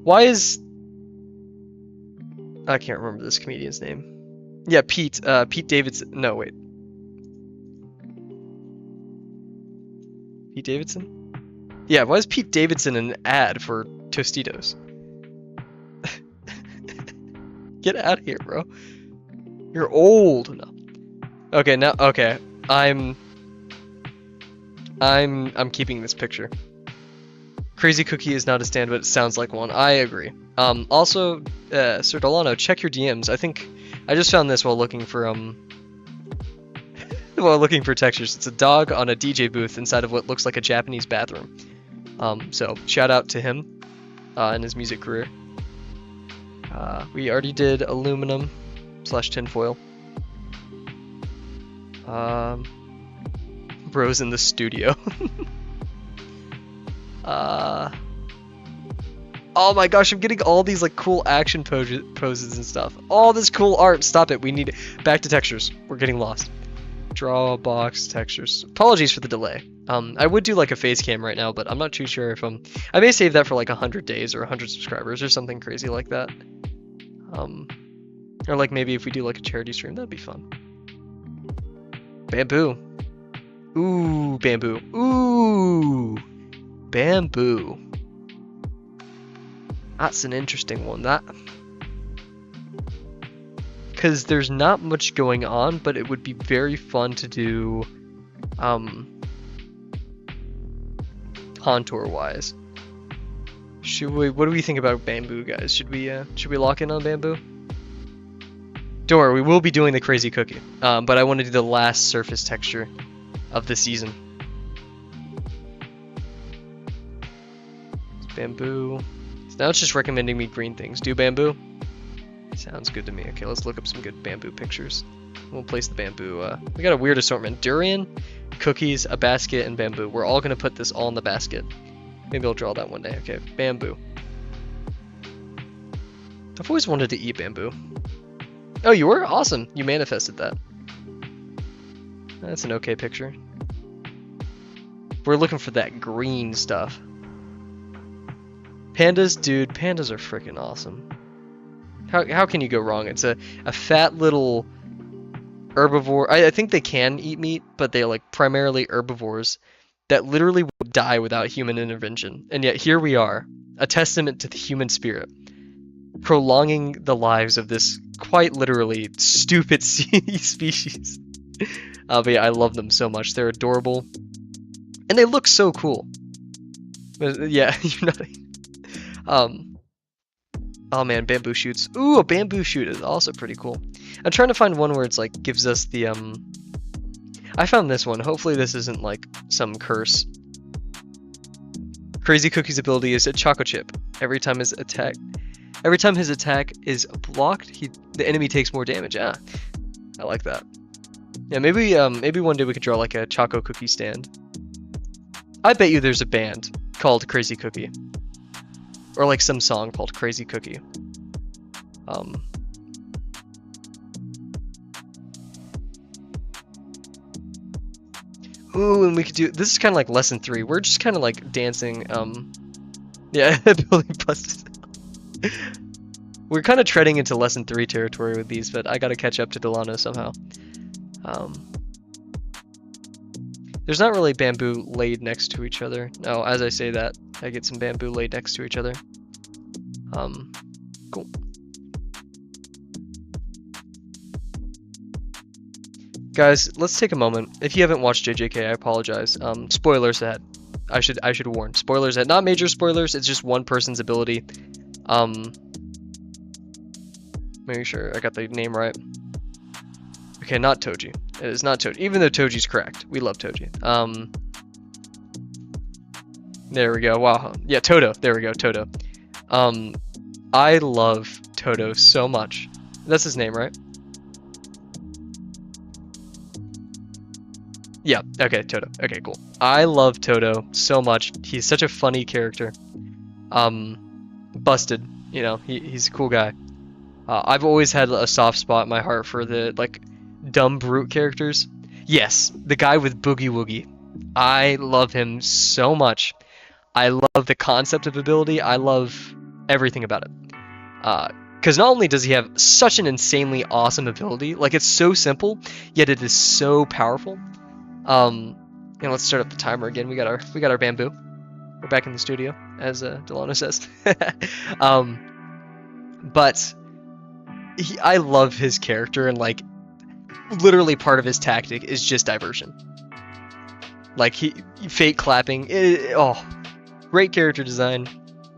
Speaker 1: Why is... I can't remember this comedian's name. Yeah, Pete. Pete Davidson. No, wait. Pete Davidson? Yeah, why is Pete Davidson an ad for Tostitos? Get out of here, bro. You're old. No. Okay, now... Okay. I'm keeping this picture. Crazy Cookie is not a stand, but it sounds like one. I agree. Also, Sir Delano, check your DMs. I think I just found this while looking for textures. It's a dog on a DJ booth inside of what looks like a Japanese bathroom. So shout out to him and his music career. We already did aluminum / tinfoil. Bros in the studio. Oh my gosh, I'm getting all these like cool action poses and stuff. All this cool art. Stop it. We need it. Back to textures. We're getting lost. Draw box textures. Apologies for the delay. I would do like a face cam right now, but I'm not too sure if I may save that for like 100 days or 100 subscribers or something crazy like that. Or like maybe if we do like a charity stream, that'd be fun. Bamboo. Ooh, bamboo. Ooh, bamboo. That's an interesting one, that. Because there's not much going on, but it would be very fun to do contour-wise. What do we think about bamboo, guys? Should we lock in on bamboo? Don't worry, we will be doing the crazy cookie. But I want to do the last surface texture of the season. Bamboo. So now it's just recommending me green things. Do bamboo? Sounds good to me. Okay, let's look up some good bamboo pictures. We'll place the bamboo. We got a weird assortment. Durian, cookies, a basket, and bamboo. We're all going to put this all in the basket. Maybe I'll draw that one day. Okay, bamboo. I've always wanted to eat bamboo. Oh, you were? Awesome. You manifested that. That's an okay picture. We're looking for that green stuff. Pandas, dude, pandas are freaking awesome. How can you go wrong? It's a fat little herbivore. I think they can eat meat, but they're like primarily herbivores that literally would die without human intervention. And yet here we are, a testament to the human spirit, prolonging the lives of this quite literally stupid species. But yeah, I love them so much. They're adorable. And they look so cool. But yeah, you're not... Oh man, bamboo shoots. Ooh, a bamboo shoot is also pretty cool. I'm trying to find one where it's like gives us the I found this one. Hopefully this isn't like some curse. Crazy Cookie's ability is a choco chip. Every time his attack is blocked, the enemy takes more damage. Ah, I like that. Yeah, maybe one day we could draw like a choco cookie stand. I bet you there's a band called Crazy Cookie. Or like some song called Crazy Cookie. Ooh, and we could do... This is kind of like lesson 3. We're just kind of like dancing. Yeah, building busted. We're kind of treading into lesson 3 territory with these, but I gotta catch up to Delano somehow. There's not really bamboo laid next to each other. No, as I say that, I get some bamboo laid next to each other. Cool. Guys, let's take a moment. If you haven't watched JJK, I apologize. Spoilers ahead. I should warn. Spoilers ahead. Not major spoilers, it's just one person's ability. Make sure I got the name right. Okay, not Toji. It is not Toji. Even though Toji's correct. We love Toji. There we go. Wow. Yeah, Toto. There we go. Toto. I love Toto so much. That's his name, right? Yeah. Okay, Toto. Okay, cool. I love Toto so much. He's such a funny character. Busted. You know, he's a cool guy. I've always had a soft spot in my heart for the, like, dumb brute characters. Yes, the guy with Boogie Woogie. I love him so much. I love the concept of ability. I love everything about it. Because not only does he have such an insanely awesome ability, like it's so simple, yet it is so powerful. And let's start up the timer again. We got our bamboo. We're back in the studio, as Delano says. But I love his character, and like literally part of his tactic is just diversion. Like fake clapping. Great character design.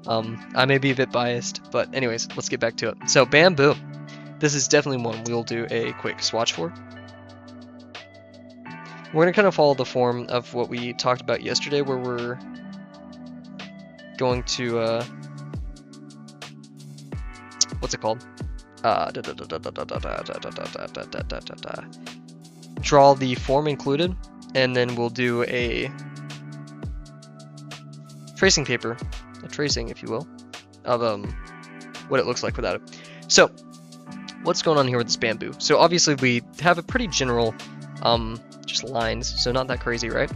Speaker 1: I may be a bit biased, but anyways, let's get back to it. So bamboo. This is definitely one we'll do a quick swatch for. We're going to kind of follow the form of what we talked about yesterday, where we're going to, what's it called? Draw the form included, and then we'll do a tracing paper, a tracing, if you will, of what it looks like without it. So, what's going on here with this bamboo? So obviously we have a pretty general, just lines, so not that crazy, right?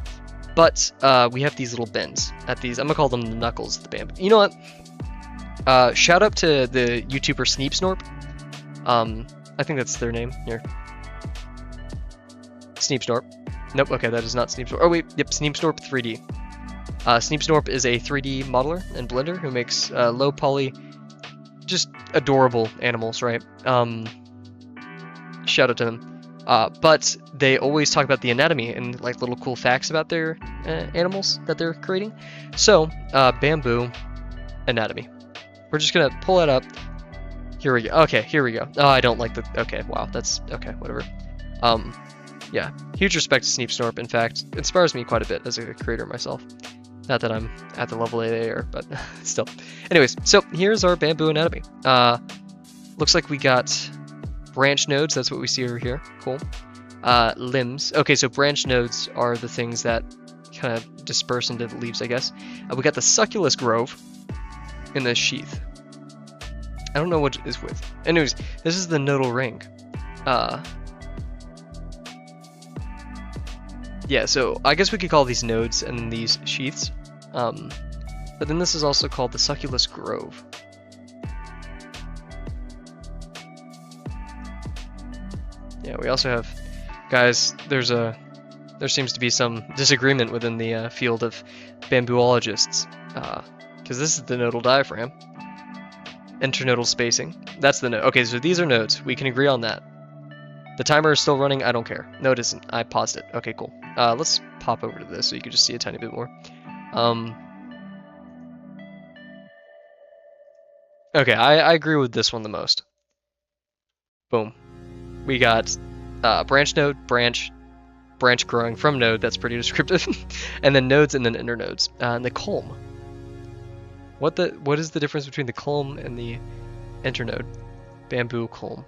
Speaker 1: But we have these little bends at these. I'm gonna call them the knuckles of the bamboo. You know what? Shout out to the YouTuber Sneepsnorp. I think that's their name here. Sneepsnorp. Nope. Okay, that is not Sneepsnorp. Oh wait, yep, Sneepsnorp 3D. Sneepsnorp is a 3D modeler and blender who makes low poly, just adorable animals, right? Shout out to them. But they always talk about the anatomy and like little cool facts about their animals that they're creating. So, bamboo anatomy. We're just gonna pull that up. Here we go. Okay, here we go. Oh, I don't like the. Okay, wow, that's okay. Whatever. Yeah, huge respect to Sneepsnorp. In fact, inspires me quite a bit as a creator myself. Not that I'm at the level they are, but still. Anyways, so here's our bamboo anatomy. Looks like we got branch nodes. That's what we see over here. Cool. Limbs. Okay, so branch nodes are the things that kind of disperse into the leaves, I guess. We got the succulus grove in the sheath. I don't know what it is with. Anyways, this is the nodal ring. Yeah, so I guess we could call these nodes and then these sheaths. But then this is also called the succulus grove. Yeah, we also have, guys, there seems to be some disagreement within the field of bamboologists, because this is the nodal diaphragm. Internodal spacing. That's the node. Okay, so these are nodes. We can agree on that. The timer is still running. I don't care. No, it isn't. I paused it. Okay, cool. Let's pop over to this so you can just see a tiny bit more. Okay, I agree with this one the most. Boom. We got branch node, branch growing from node. That's pretty descriptive. And then nodes and then internodes. And the culm. What is the difference between the culm and the internode? Bamboo culm.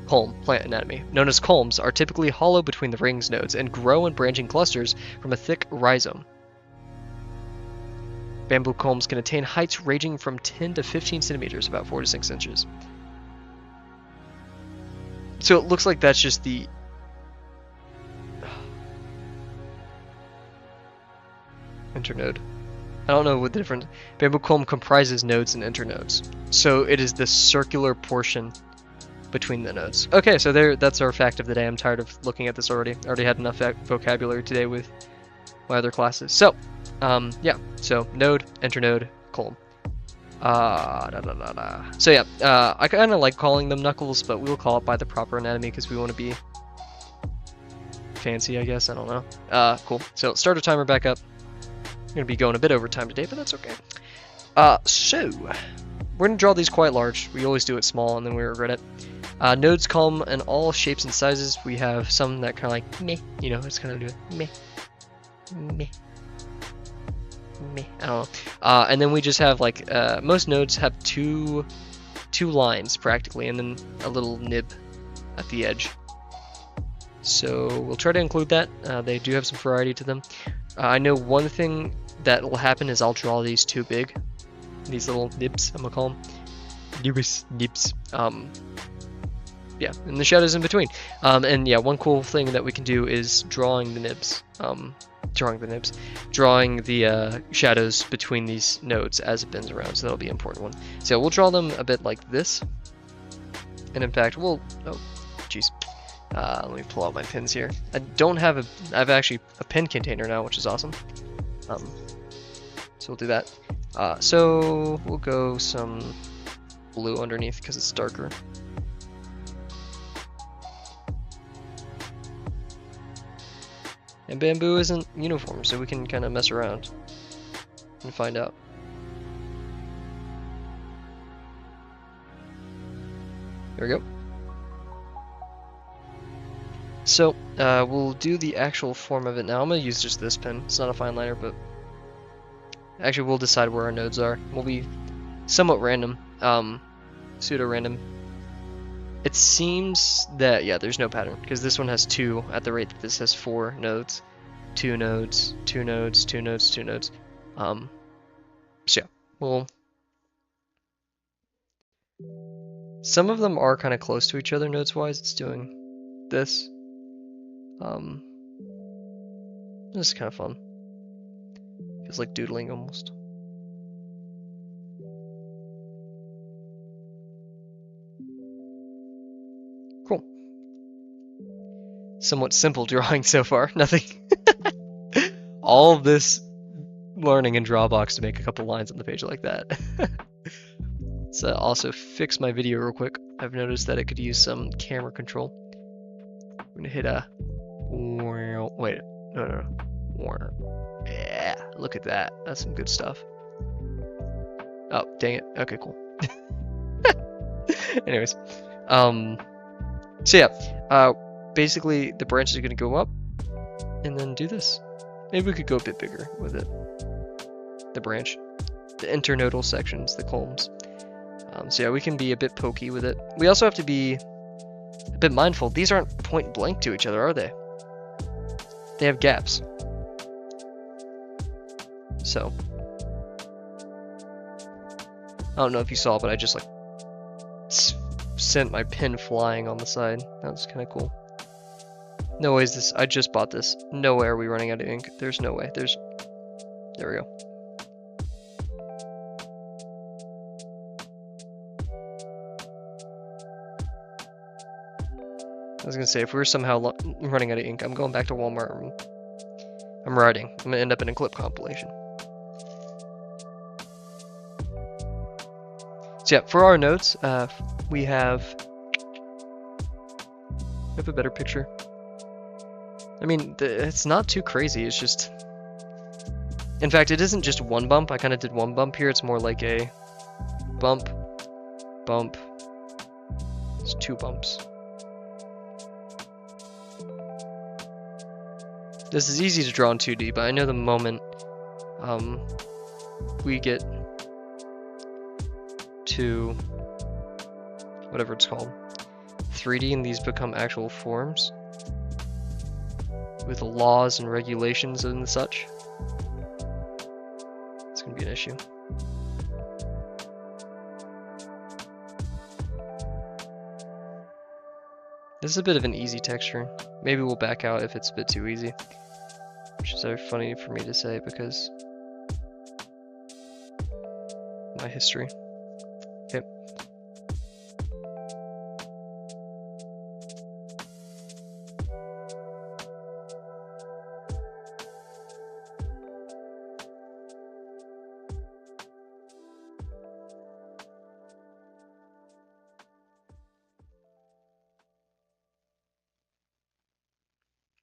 Speaker 1: Culm, plant anatomy. Known as culms, are typically hollow between the rings nodes and grow in branching clusters from a thick rhizome. Bamboo culms can attain heights ranging from 10 to 15 centimeters, about 4 to 6 inches. So it looks like that's just the... internode. I don't know what the difference... Bamboo culm comprises nodes and internodes. So it is the circular portion between the nodes. Okay, so that's our fact of the day. I'm tired of looking at this already. I already had enough vocabulary today with my other classes. So, yeah. So, node, internode, culm. So yeah, I kind of like calling them knuckles, but we'll call it by the proper anatomy because we want to be fancy, I guess. I don't know. Cool. So, start a timer back up. I'm going to be going a bit over time today, but that's okay. So, we're going to draw these quite large. We always do it small, and then we regret it. Nodes come in all shapes and sizes. We have some that kind of like meh, you know, it's kind of do meh, meh, meh. I don't know. And then we just have like most nodes have two lines practically, and then a little nib at the edge. So we'll try to include that. They do have some variety to them. I know one thing that will happen is I'll draw these too big. These little nibs, I'm gonna call them. Nibs. Yeah, and the shadows in between. And yeah, one cool thing that we can do is drawing the nibs. Drawing the shadows between these nodes as it bends around, so that'll be an important one. So we'll draw them a bit like this. And in fact, oh, jeez. Let me pull out my pins here. I have actually a pin container now, which is awesome. So we'll do that. So we'll go some blue underneath because it's darker. And bamboo isn't uniform, so we can kind of mess around and find out. There we go. So, we'll do the actual form of it now. I'm going to use just this pen. It's not a fine liner, but actually we'll decide where our nodes are. We'll be somewhat random, pseudo-random. It seems that, yeah, there's no pattern, because this one has 2 at the rate that this has 4 nodes. 2 nodes, 2 nodes, 2 nodes, 2 nodes. So yeah, well, some of them are kind of close to each other nodes-wise. It's doing this. This is kind of fun. Feels like doodling almost. Cool. Somewhat simple drawing so far. Nothing. All of this learning in Drawbox to make a couple lines on the page like that. Let's also fix my video real quick. I've noticed that it could use some camera control. I'm gonna hit a... Wait, no. Yeah, look at that. That's some good stuff. Oh, dang it. Okay, cool. Anyways, so yeah, basically the branches are gonna go up and then do this. Maybe we could go a bit bigger with it. The branch, the internodal sections, the culms. So yeah, we can be a bit pokey with it. We also have to be a bit mindful. These aren't point blank to each other, are they? They have gaps. So, I don't know if you saw, but I just like sent my pen flying on the side. That was kind of cool. No way is this. I just bought this. No way are we running out of ink. There's no way. There we go. I was gonna say, if we were somehow running out of ink, I'm going back to Walmart and I'm writing. I'm gonna end up in a clip compilation. So yeah, for our nodes, we have a better picture. I mean, it's not too crazy. It's just, in fact, it isn't just one bump. I kind of did one bump here. It's more like a bump, bump. It's 2 bumps. This is easy to draw in 2D, but I know the moment we get to whatever it's called, 3D, and these become actual forms with laws and regulations and such, it's gonna be an issue. This is a bit of an easy texture. Maybe we'll back out if it's a bit too easy. Which is very funny for me to say because my history. Okay.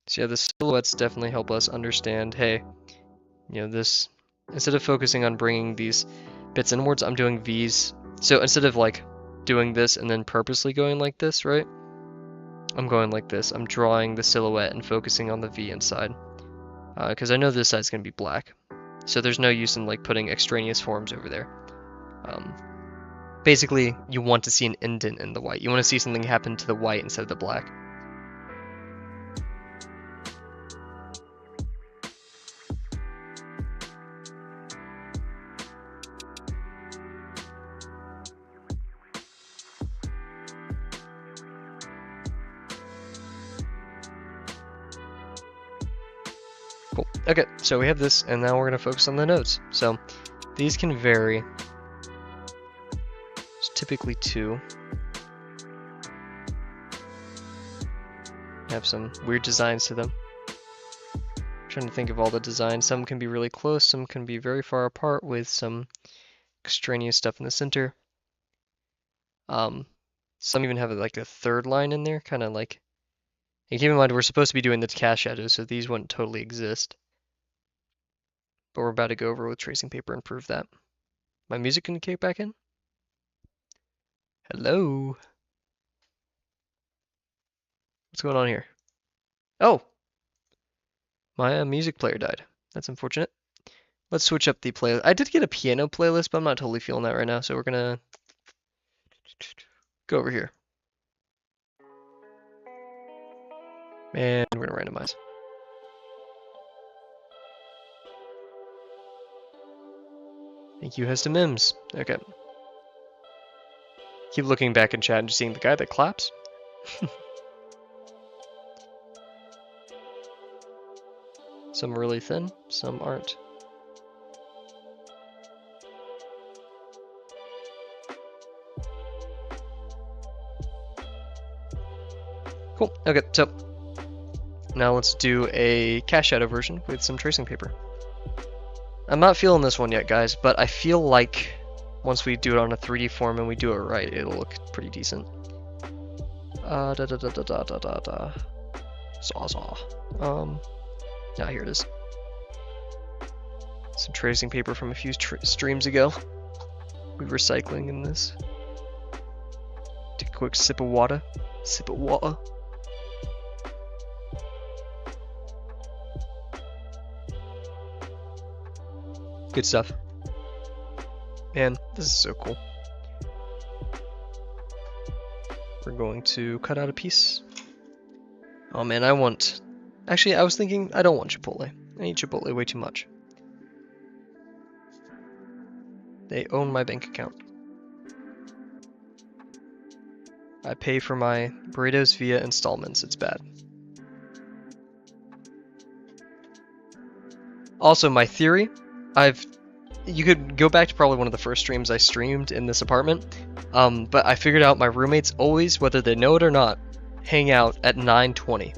Speaker 1: So yeah, the silhouettes definitely help us understand, hey, you know, this, instead of focusing on bringing these bits inwards, I'm doing V's. So instead of like doing this and then purposely going like this, right? I'm going like this. I'm drawing the silhouette and focusing on the V inside. Because I know this side's going to be black. So there's no use in like putting extraneous forms over there. Basically, you want to see an indent in the white. You want to see something happen to the white instead of the black. Cool. Okay, so we have this, and now we're going to focus on the nodes. So these can vary. It's typically 2. Have some weird designs to them. I'm trying to think of all the designs. Some can be really close, some can be very far apart with some extraneous stuff in the center. Some even have like a 3rd line in there, kind of like And keep in mind, we're supposed to be doing the cast shadows, so these wouldn't totally exist. But we're about to go over with tracing paper and prove that. My music can kick back in? Hello? What's going on here? Oh! My music player died. That's unfortunate. Let's switch up the playlist. I did get a piano playlist, but I'm not totally feeling that right now, so we're gonna go over here. And we're gonna randomize. Thank you, Hesta Mims. Okay. Keep looking back in chat and just seeing the guy that claps. Some are really thin, some aren't. Cool. Okay, so now let's do a cast shadow version with some tracing paper. I'm not feeling this one yet, guys, but I feel like once we do it on a 3D form and we do it right, it'll look pretty decent. Saw. Now here it is. Some tracing paper from a few streams ago. We're recycling in this. Take a quick sip of water. Sip of water. Good stuff. Man, this is so cool. We're going to cut out a piece. Oh man, actually, I was thinking I don't want Chipotle. I eat Chipotle way too much. They own my bank account. I pay for my burritos via installments. It's bad. Also, my theory, you could go back to probably one of the first streams I streamed in this apartment, but I figured out my roommates always, whether they know it or not, hang out at 9:20.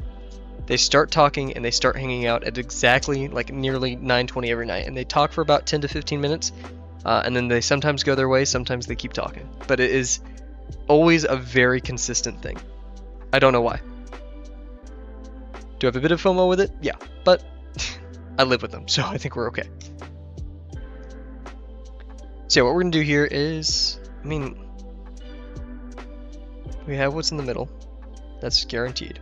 Speaker 1: They start talking and they start hanging out at exactly like nearly 9:20 every night, and they talk for about 10 to 15 minutes, and then they sometimes go their way, sometimes they keep talking. But it is always a very consistent thing. I don't know why. Do I have a bit of FOMO with it? Yeah, but I live with them, so I think we're okay. So yeah, what we're gonna do here is, we have what's in the middle. That's guaranteed.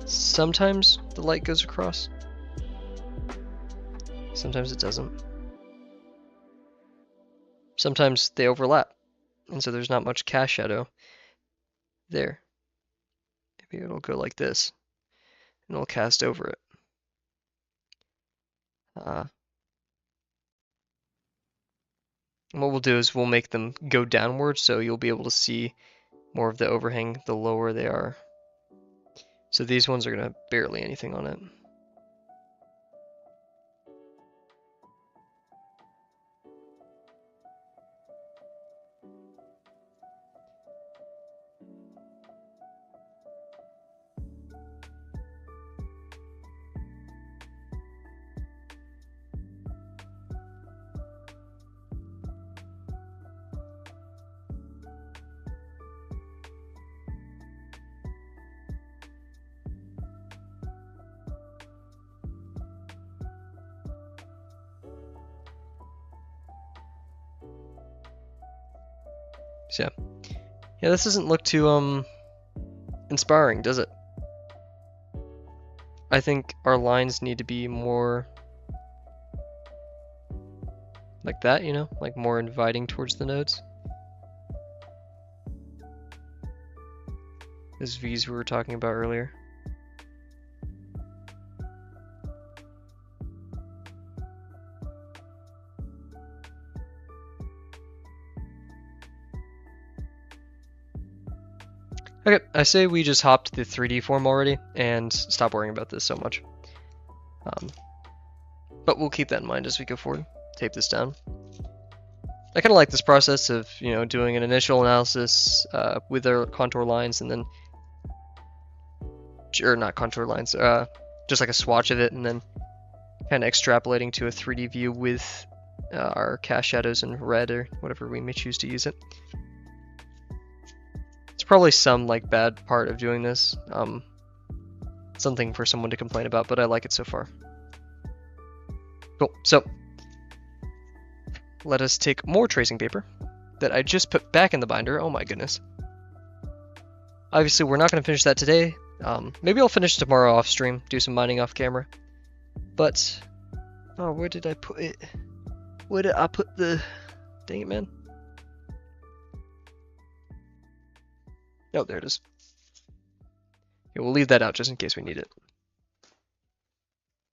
Speaker 1: Sometimes the light goes across. Sometimes it doesn't. Sometimes they overlap, and so there's not much cast shadow there. Maybe it'll go like this, and it'll cast over it. And what we'll do is we'll make them go downward, so you'll be able to see more of the overhang the lower they are. So these ones are going to have barely anything on it. So yeah, this doesn't look too inspiring, does it? I think our lines need to be more like that, you know, like more inviting towards the nodes. Those V's we were talking about earlier. Okay, I say we just hopped the 3D form already and stop worrying about this so much. But we'll keep that in mind as we go forward. Tape this down. I kind of like this process of, you know, doing an initial analysis with our contour lines and then, or not contour lines, just like a swatch of it, and then kind of extrapolating to a 3D view with our cast shadows in red or whatever we may choose to use it. So probably some like bad part of doing this. Something for someone to complain about, but I like it so far. Cool. So let us take more tracing paper that I just put back in the binder. Oh my goodness. Obviously, we're not going to finish that today. Maybe I'll finish tomorrow off stream, do some mining off camera. But, oh, where did I put it? Where did I put the... Dang it, man. Oh, there it is. Okay, we'll leave that out just in case we need it.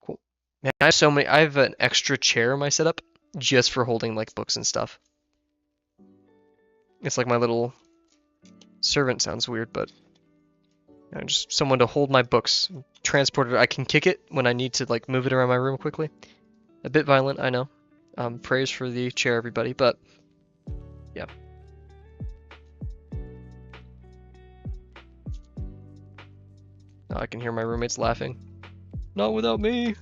Speaker 1: Cool. Man, I have so many... I have an extra chair in my setup just for holding, like, books and stuff. It's like my little... servant sounds weird, but... just someone to hold my books, transport it. I can kick it when I need to like move it around my room quickly. A bit violent, I know. Prayers for the chair, everybody, but yeah. Oh, I can hear my roommates laughing. Not without me.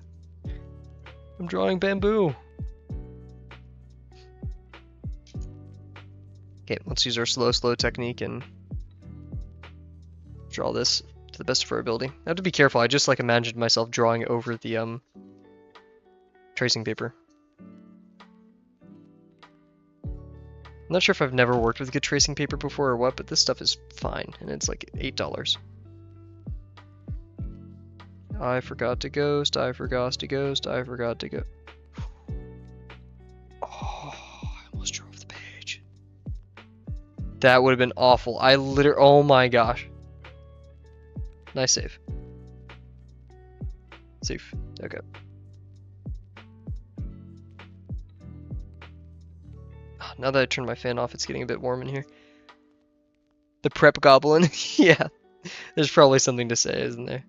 Speaker 1: I'm drawing bamboo. Okay, let's use our slow technique and draw this to the best of our ability. I have to be careful. I just like imagined myself drawing over the tracing paper. I'm not sure if I've never worked with good tracing paper before or what, but this stuff is fine, and it's like $8. I forgot to ghost, I forgot to ghost, I forgot to go. Oh, I almost drew off the page. That would have been awful. Oh my gosh. Nice save. Safe. Okay. Now that I turned my fan off, it's getting a bit warm in here. The prep goblin. Yeah. There's probably something to say, isn't there?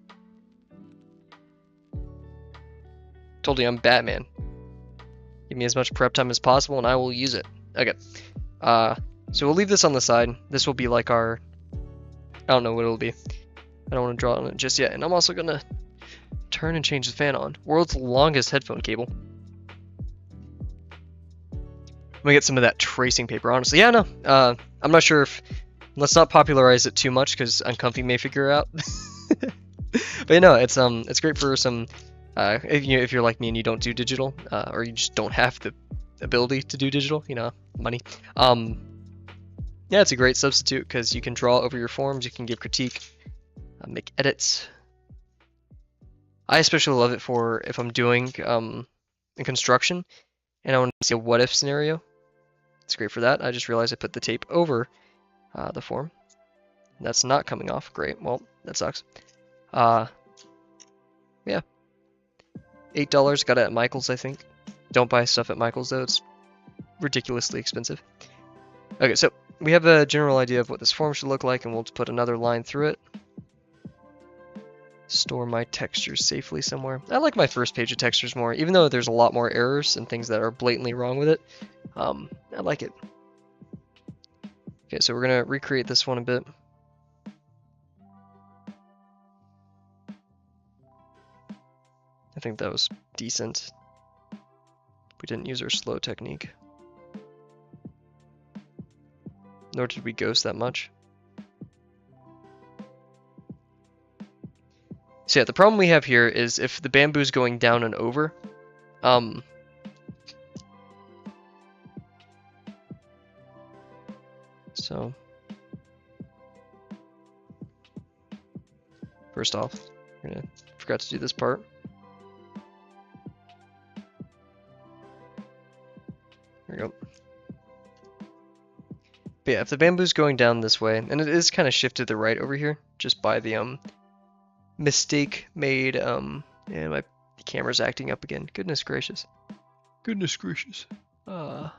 Speaker 1: Told you I'm Batman. Give me as much prep time as possible and I will use it. Okay. So we'll leave this on the side. This will be like our... I don't know what it'll be. I don't want to draw on it just yet. And I'm also going to turn and change the fan on. World's longest headphone cable. I'm going to get some of that tracing paper, honestly. Yeah, no. I'm not sure if... Let's not popularize it too much because Uncomfy may figure it out. But you know, it's great for some... if you're like me and you don't do digital, or you just don't have the ability to do digital, you know, money. Yeah, it's a great substitute because you can draw over your forms, you can give critique, make edits. I especially love it for if I'm doing in construction and I want to see a what if scenario. It's great for that. I just realized I put the tape over the form. That's not coming off. Great. Well, that sucks. Yeah. $8. Got it at Michael's, I think. Don't buy stuff at Michael's though. It's ridiculously expensive. Okay, so we have a general idea of what this form should look like, and we'll put another line through it. Store my textures safely somewhere. I like my first page of textures more, even though there's a lot more errors and things that are blatantly wrong with it. I like it. Okay, so we're gonna recreate this one a bit. I think that was decent. We didn't use our slow technique. Nor did we ghost that much. So yeah, the problem we have here is if the bamboo's going down and over, so first off, forgot to do this part. There we go. But yeah, if the bamboo's going down this way, and it is kind of shifted to the right over here, just by the mistake made, and my camera's acting up again. Goodness gracious. Goodness gracious. Yeah.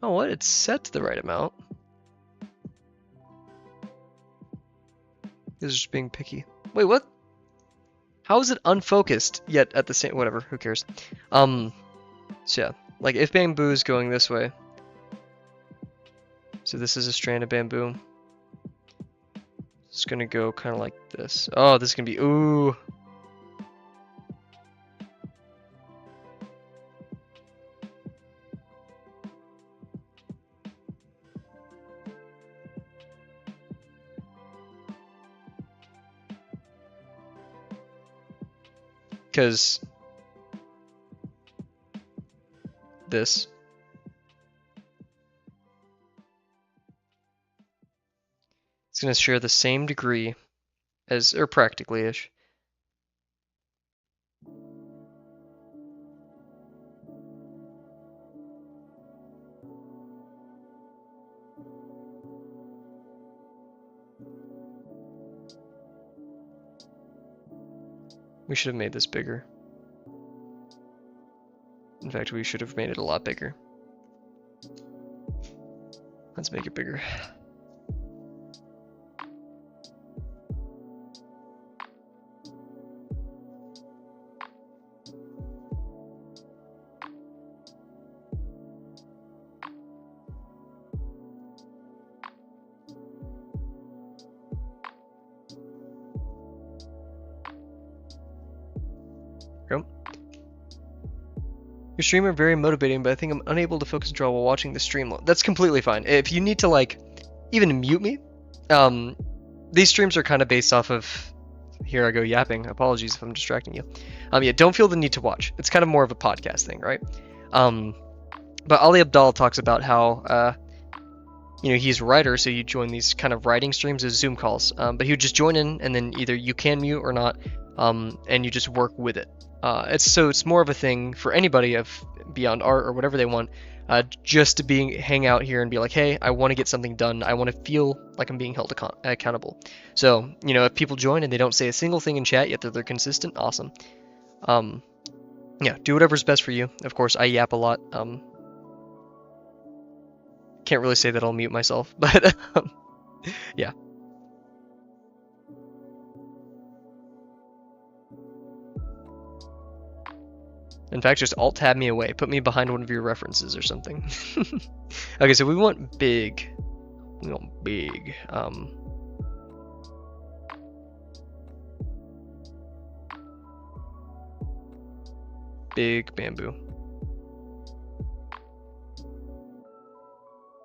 Speaker 1: Oh, what? It's set to the right amount. This is just being picky. Wait, what? How is it unfocused yet at the same... Whatever, who cares? So yeah, like if bamboo is going this way, so this is a strand of bamboo. It's gonna go kind of like this. Oh, this is gonna be... Ooh. because this. It's going to share the same degree as, or practically-ish. We should have made this bigger. In fact, we should have made it a lot bigger. Let's make it bigger. Your stream are very motivating, but I think I'm unable to focus and draw while watching the stream. That's completely fine. If you need to, like, even mute me, these streams are kind of based off of... Here I go yapping. Apologies if I'm distracting you. Yeah, don't feel the need to watch. It's kind of more of a podcast thing, right? But Ali Abdal talks about how, you know, he's a writer, so you join these kind of writing streams as Zoom calls. But he would just join in, and then either you can mute or not, and you just work with it. It's more of a thing for anybody of beyond art or whatever they want, just to hang out here and be like, hey, I want to get something done. I want to feel like I'm being held accountable. So, you know, if people join and they don't say a single thing in chat, yet they're consistent, awesome. Yeah, do whatever's best for you. Of course, I yap a lot. Can't really say that I'll mute myself, but yeah. In fact, just alt-tab me away. Put me behind one of your references or something. Okay, so we want big. We want big. Big bamboo.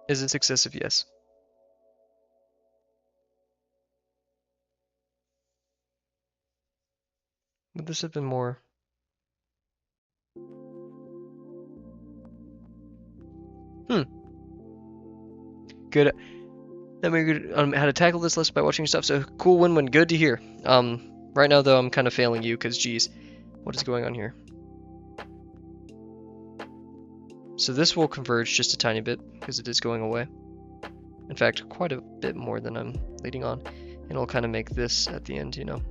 Speaker 1: Is it successive? Yes. Would this have been more... Good. Then we good how to tackle this list by watching stuff. So cool win-win. Good to hear. Right now though, I'm kind of failing you because, geez, what is going on here? So this will converge just a tiny bit because it is going away. In fact, quite a bit more than I'm leading on, and it'll kind of make this at the end, you know,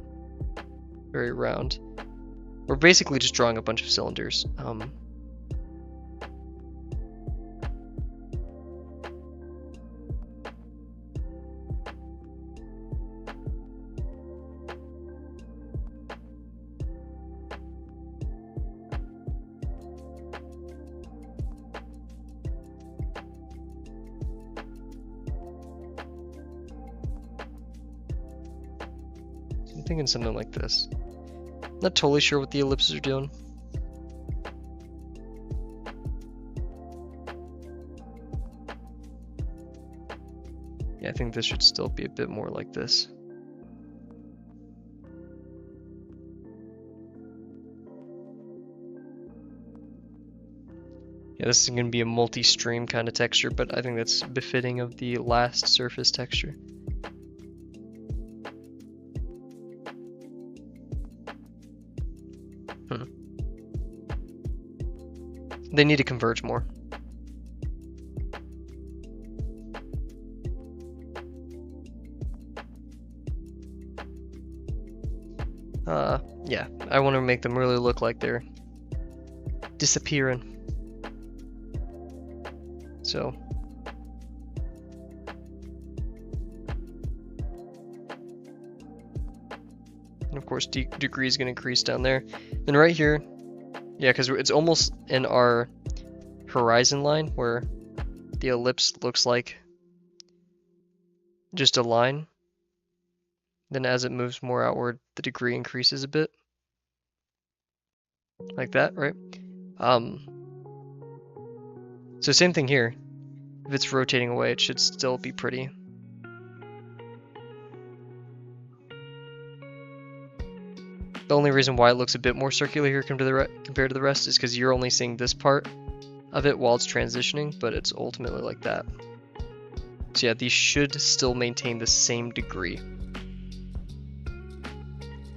Speaker 1: very round. We're basically just drawing a bunch of cylinders. I'm thinking something like this. Not totally sure what the ellipses are doing. Yeah, I think this should still be a bit more like this. Yeah, this is going to be a multi-stream kind of texture, but I think that's befitting of the last surface texture. They need to converge more. Yeah, I want to make them really look like they're disappearing. So. And of course, degree is going to increase down there. Then right here, yeah, because it's almost in our horizon line where the ellipse looks like just a line. Then as it moves more outward, the degree increases a bit. Like that, right? So same thing here. If it's rotating away, it should still be pretty. The only reason why it looks a bit more circular here compared to the rest is because you're only seeing this part of it while it's transitioning, but it's ultimately like that. So yeah, these should still maintain the same degree,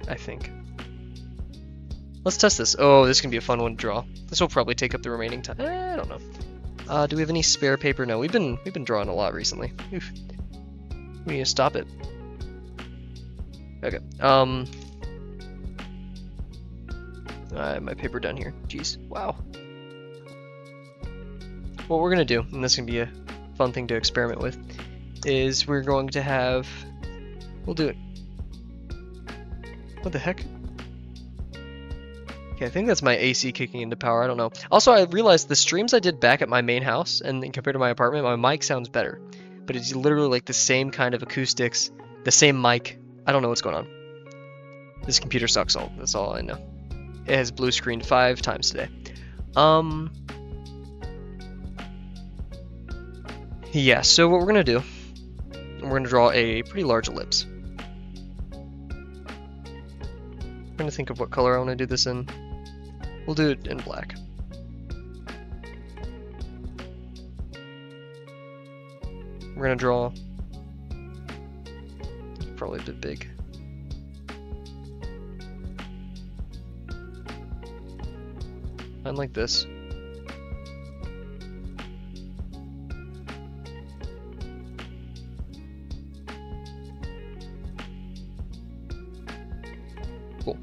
Speaker 1: I think. Let's test this. Oh, this can be a fun one to draw. This will probably take up the remaining time. I don't know. Do we have any spare paper? No, we've been drawing a lot recently. Oof. We need to stop it. Okay. I have my paper down here. Jeez. Wow. What we're gonna do, and this is gonna be a fun thing to experiment with, is we're going to have. We'll do it. What the heck? Okay, I think that's my AC kicking into power. I don't know. Also, I realized the streams I did back at my main house and compared to my apartment, my mic sounds better. But it's literally like the same kind of acoustics, the same mic. I don't know what's going on. This computer sucks. That's all I know. It has blue screened 5 times today. Yeah, so what we're gonna do, we're gonna draw a pretty large ellipse. I'm trying to think of what color I want to do this in. We'll do it in black. We're gonna draw, probably a bit big. Mine like this. Cool.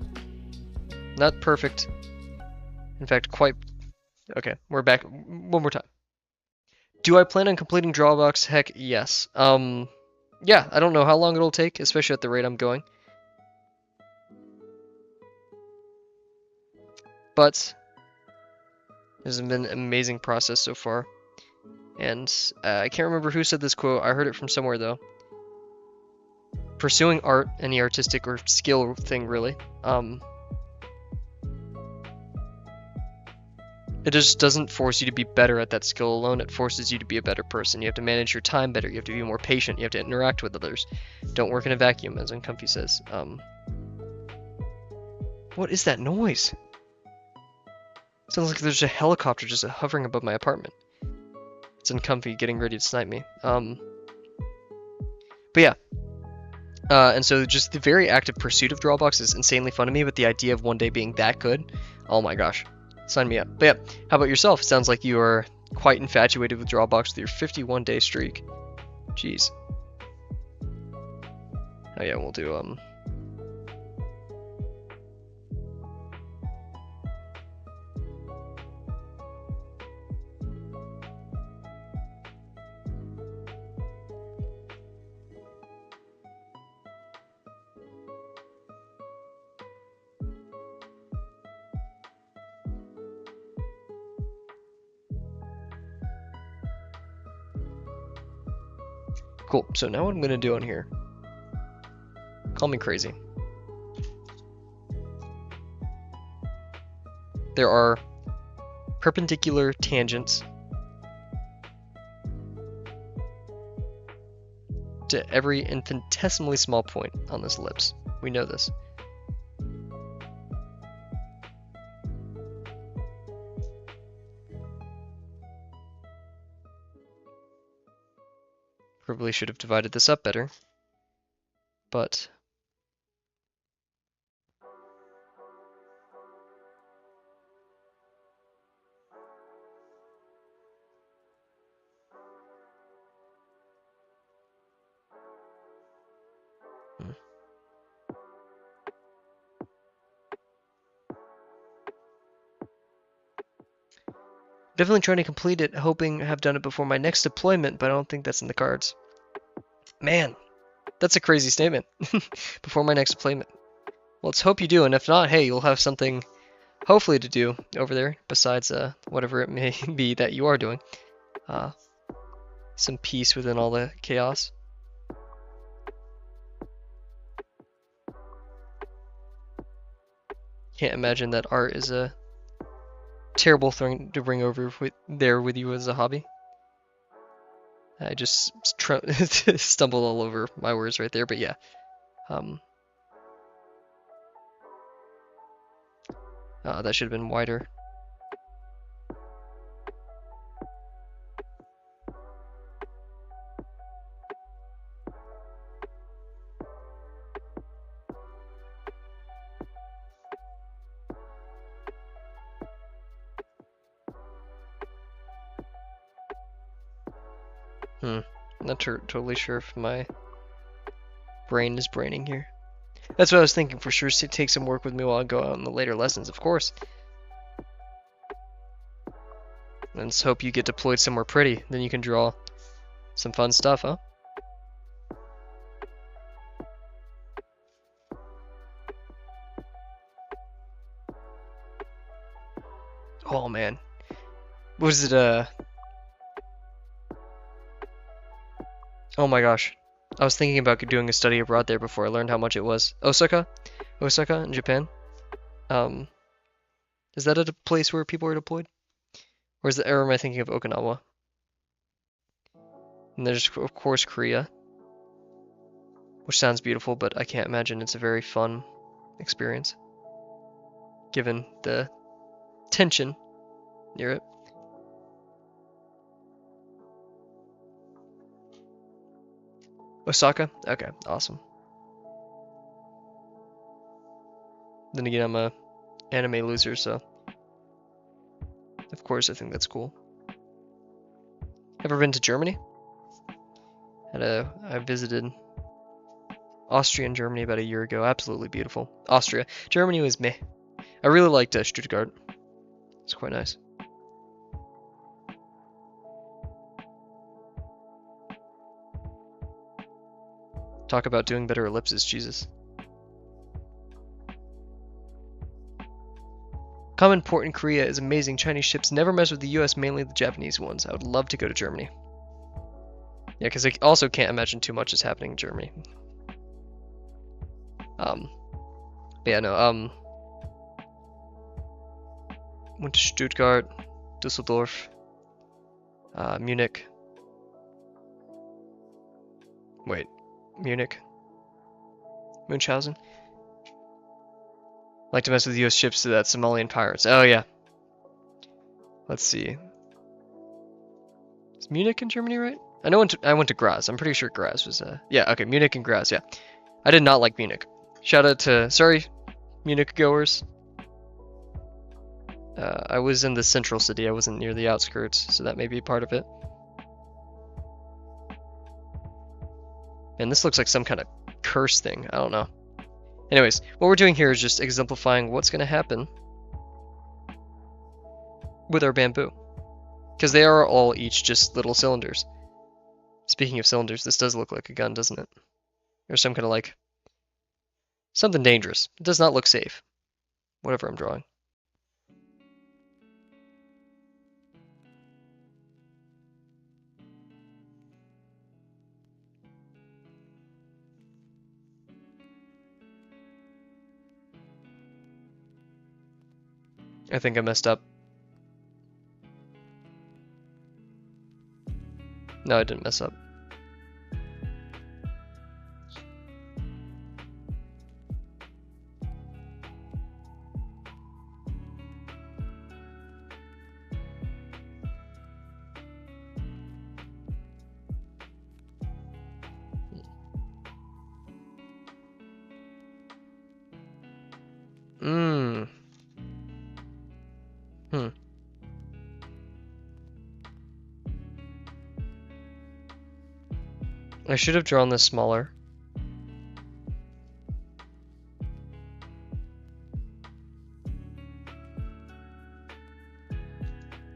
Speaker 1: Not perfect. In fact, quite... Okay, we're back. One more time. Do I plan on completing Drawbox? Heck, yes. Yeah, I don't know how long it'll take, especially at the rate I'm going. But this has been an amazing process so far. And I can't remember who said this quote. I heard it from somewhere, though. Pursuing art, any artistic or skill thing, really, it just doesn't force you to be better at that skill alone. It forces you to be a better person. You have to manage your time better. You have to be more patient. You have to interact with others. Don't work in a vacuum, as Uncomfy says. What is that noise? Sounds like there's a helicopter just hovering above my apartment. It's Uncomfy getting ready to snipe me. But yeah. And so just the very active pursuit of Drawbox is insanely fun to me, but the idea of one day being that good, oh my gosh. Sign me up. But yeah, how about yourself? It sounds like you are quite infatuated with Drawbox with your 51-day streak. Jeez. Oh yeah, we'll do cool. So now what I'm gonna do on here. Call me crazy. There are perpendicular tangents to every infinitesimally small point on this ellipse. We know this. Probably should have divided this up better, but definitely trying to complete it, hoping to have done it before my next deployment, but I don't think that's in the cards. Man, that's a crazy statement. Before my next deployment. Well, let's hope you do, and if not, hey, you'll have something hopefully to do over there besides whatever it may be that you are doing. Some peace within all the chaos. Can't imagine that art is a terrible thing to bring over with you as a hobby. I just stumbled all over my words right there, but yeah. That should have been wider. Not totally sure if my brain is braining here. That's what I was thinking for sure. Take some work with me while I go out in the later lessons, of course. And let's hope you get deployed somewhere pretty. Then you can draw some fun stuff, huh? Oh man. Was it Oh my gosh. I was thinking about doing a study abroad there before I learned how much it was. Osaka? Osaka in Japan? Is that a place where people are deployed? Or am I thinking of Okinawa? And there's of course Korea, which sounds beautiful, but I can't imagine it's a very fun experience, given the tension near it. Osaka? Okay, awesome. Then again, I'm a anime loser, so of course I think that's cool. Ever been to Germany? I visited Austria and Germany about a year ago. Absolutely beautiful. Austria. Germany was meh. I really liked Stuttgart. It's quite nice. Talk about doing better ellipses, Jesus. Common port in Korea is amazing. Chinese ships never mess with the US, mainly the Japanese ones. I would love to go to Germany. Yeah, because I also can't imagine too much is happening in Germany. Yeah, no, went to Stuttgart, Dusseldorf, Munich. Wait, Munich? Munchausen? Like to mess with US ships to that Somalian pirates. Oh, yeah. Let's see. Is Munich in Germany, right? I went to Graz. I'm pretty sure Graz was, yeah, okay, Munich and Graz, yeah. I did not like Munich. Shout out to, sorry, Munich goers. I was in the central city. I wasn't near the outskirts, so that may be part of it. And this looks like some kind of curse thing. I don't know. Anyways, what we're doing here is just exemplifying what's going to happen with our bamboo. Because they are all each just little cylinders. Speaking of cylinders, this does look like a gun, doesn't it? Or some kind of like... something dangerous. It does not look safe. Whatever I'm drawing. I think I messed up. No, I didn't mess up. I should have drawn this smaller.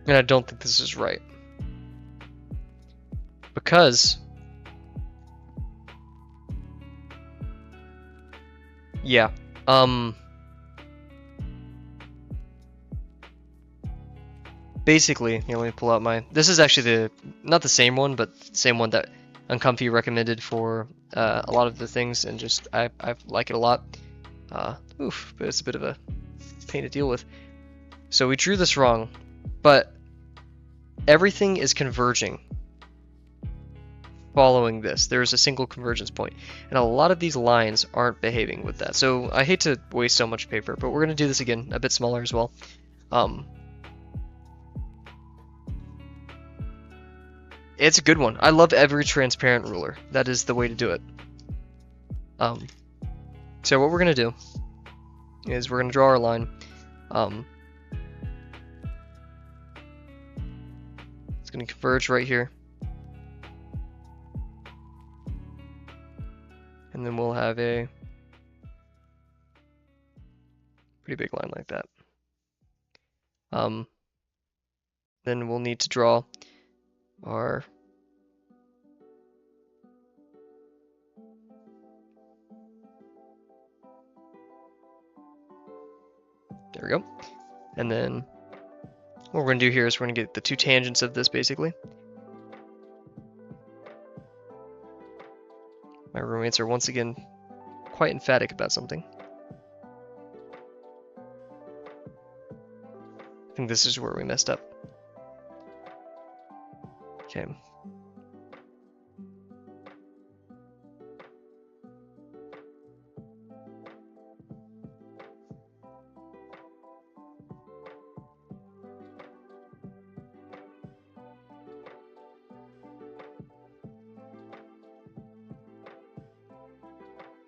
Speaker 1: And I don't think this is right. Because... yeah, basically, here, let me pull out my... this is actually not the same one, but the same one that Uncomfy recommended for a lot of the things, and just I like it a lot. But it's a bit of a pain to deal with. So we drew this wrong, but everything is converging. following this. There's a single convergence point, and a lot of these lines aren't behaving with that. So I hate to waste so much paper, but we're going to do this again a bit smaller as well. It's a good one. I love every transparent ruler. That is the way to do it. So what we're going to do is we're going to draw our line. It's going to converge right here. And then we'll have a pretty big line like that. Then we'll need to draw our there we go. And then what we're going to do here is we're going to get the two tangents of this basically. My roommates are once again quite emphatic about something. I think this is where we messed up. Okay.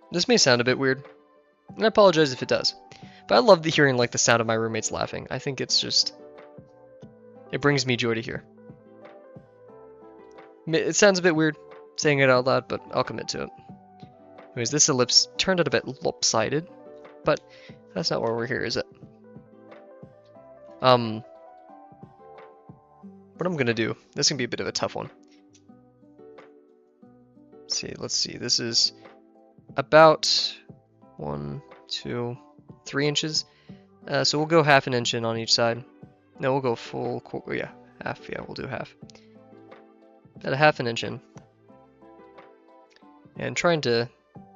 Speaker 1: This may sound a bit weird, and I apologize if it does, but I love hearing like the sound of my roommates laughing. I think it's just, it brings me joy to hear. It sounds a bit weird saying it out loud, but I'll commit to it. Anyways, this ellipse turned out a bit lopsided, but that's not why we're here, is it? What I'm gonna do, this can be a bit of a tough one. Let's see, this is about 1, 2, 3 inches. So we'll go half an inch in on each side. No, we'll go full, yeah, half, yeah, we'll do half. About a half an inch in. And trying to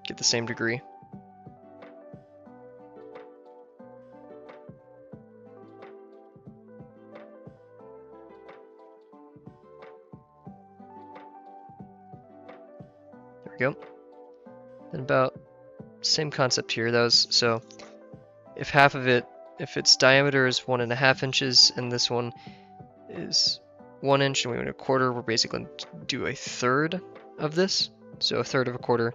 Speaker 1: get the same degree. There we go. And about same concept here. That was so if half of it, if its diameter is 1.5 inches and this one is 1 inch and we want a quarter, we're basically going to do a third of this. So a third of a quarter,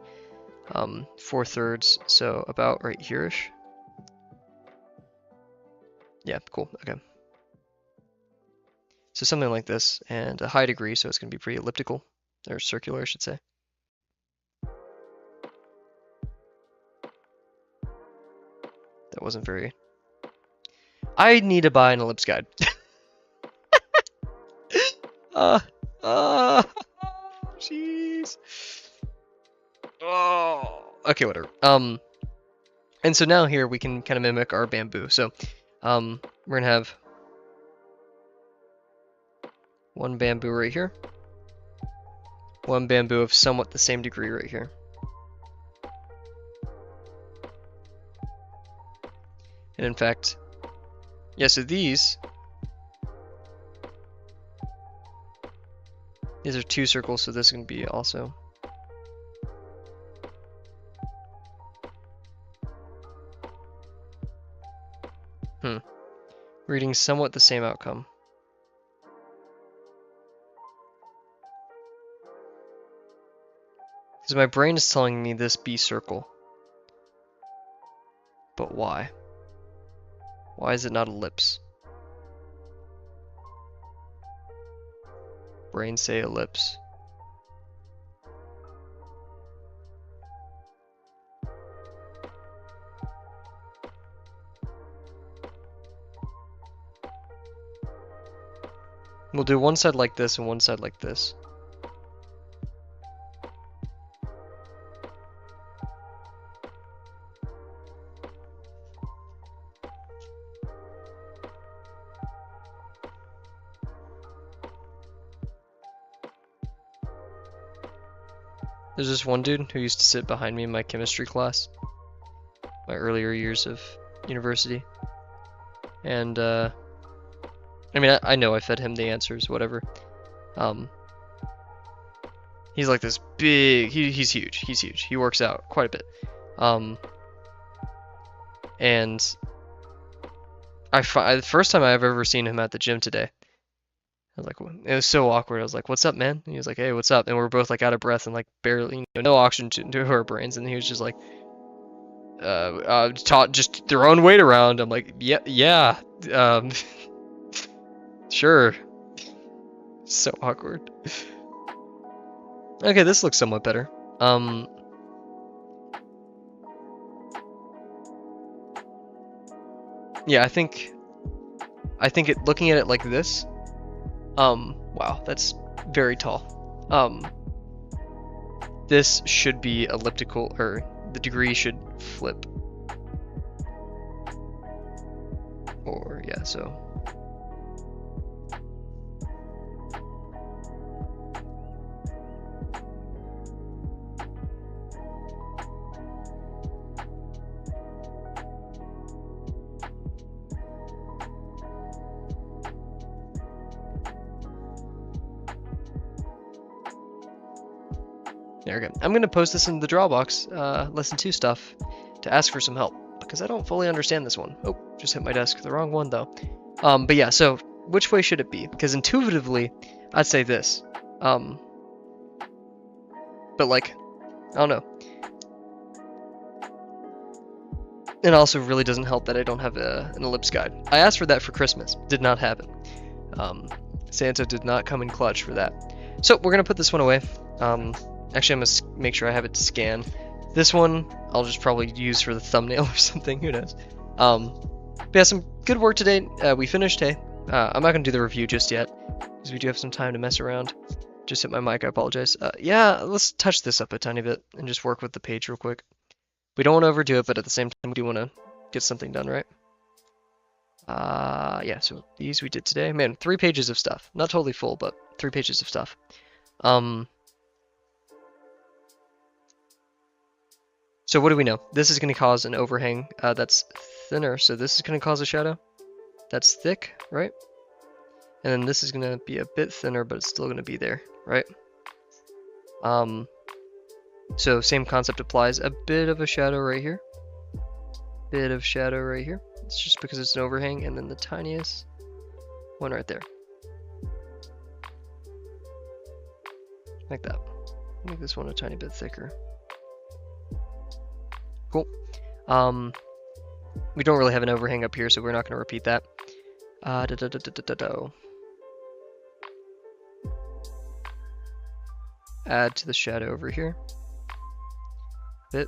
Speaker 1: 4/3, so about right here-ish. Yeah, cool, okay. So something like this, and a high degree, so it's going to be pretty elliptical, or circular, I should say. That wasn't very... I need to buy an ellipse guide. Jeez. Oh. Okay, whatever. And so now here we can kind of mimic our bamboo. So, we're gonna have one bamboo right here, one bamboo of somewhat the same degree right here. And in fact, yeah, so these are two circles, so this is going to be also. Reading somewhat the same outcome. Because my brain is telling me this be circle. But why? Why is it not ellipse? Brain say ellipse. We'll do one side like this and one side like this. There's this one dude who used to sit behind me in my chemistry class, my earlier years of university. And, I mean, I know I fed him the answers, whatever. He's like this big. He's huge. He's huge. He works out quite a bit. And the first time I've ever seen him at the gym today, I was like, it was so awkward. I was like, "What's up, man?" And he was like, "Hey, what's up?" And we were both like out of breath and like barely, no oxygen to our brains. And he was just like, just throwing weight around. I'm like, yeah, sure. So awkward. Okay, this looks somewhat better. Yeah, I think looking at it like this, wow, that's very tall. This should be elliptical, or the degree should flip. Or, yeah, so. There we go. I'm going to post this in the Drawbox, Lesson 2 stuff, to ask for some help, because I don't fully understand this one. Oh, just hit my desk. The wrong one, though. But yeah, so which way should it be? Because intuitively, I'd say this. But like, I don't know. It also really doesn't help that I don't have an ellipse guide. I asked for that for Christmas. Did not happen. Santa did not come in clutch for that. So we're going to put this one away. Actually, I'm going to make sure I have it to scan. This one, I'll just probably use for the thumbnail or something. Who knows? But yeah, some good work today. We finished, hey. I'm not going to do the review just yet, because we do have some time to mess around. Just hit my mic, I apologize. Yeah, let's touch this up a tiny bit and just work with the page real quick. We don't want to overdo it, but at the same time, we do want to get something done, right? Yeah, so these we did today. Man, 3 pages of stuff. Not totally full, but 3 pages of stuff. So what do we know? This is going to cause an overhang that's thinner, so this is going to cause a shadow that's thick, right? And then this is going to be a bit thinner, but it's still going to be there, right? So same concept applies. A bit of a shadow right here. Bit of shadow right here. It's just because it's an overhang, and then the tiniest one right there. Like that. Make this one a tiny bit thicker. Cool. We don't really have an overhang up here, so we're not going to repeat that. Add to the shadow over here. Bit.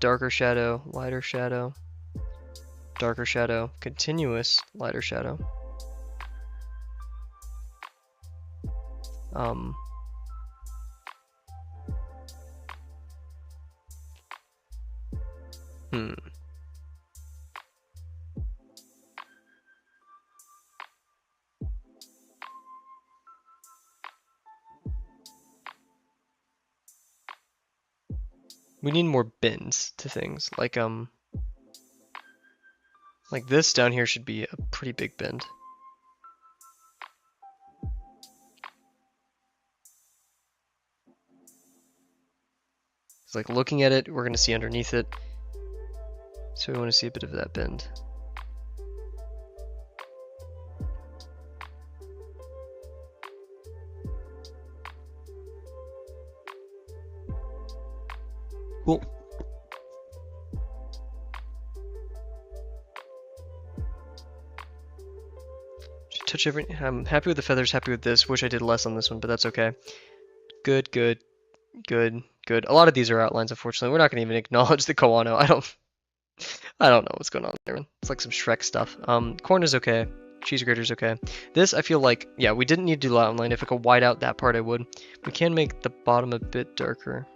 Speaker 1: Darker shadow, lighter shadow, darker shadow, continuous lighter shadow. We need more bends to things, like this down here should be a pretty big bend. It's like looking at it, we're gonna see underneath it. So we want to see a bit of that bend. Cool. Should touch everything. I'm happy with the feathers, happy with this. Wish I did less on this one, but that's okay. Good, good, good, good. A lot of these are outlines, unfortunately. We're not going to even acknowledge the Koano. I don't know what's going on there. It's like some Shrek stuff. Corn is okay. Cheese grater's okay. This, I feel like, yeah, we didn't need to do the outline. If I could white out that part, I would. We can make the bottom a bit darker.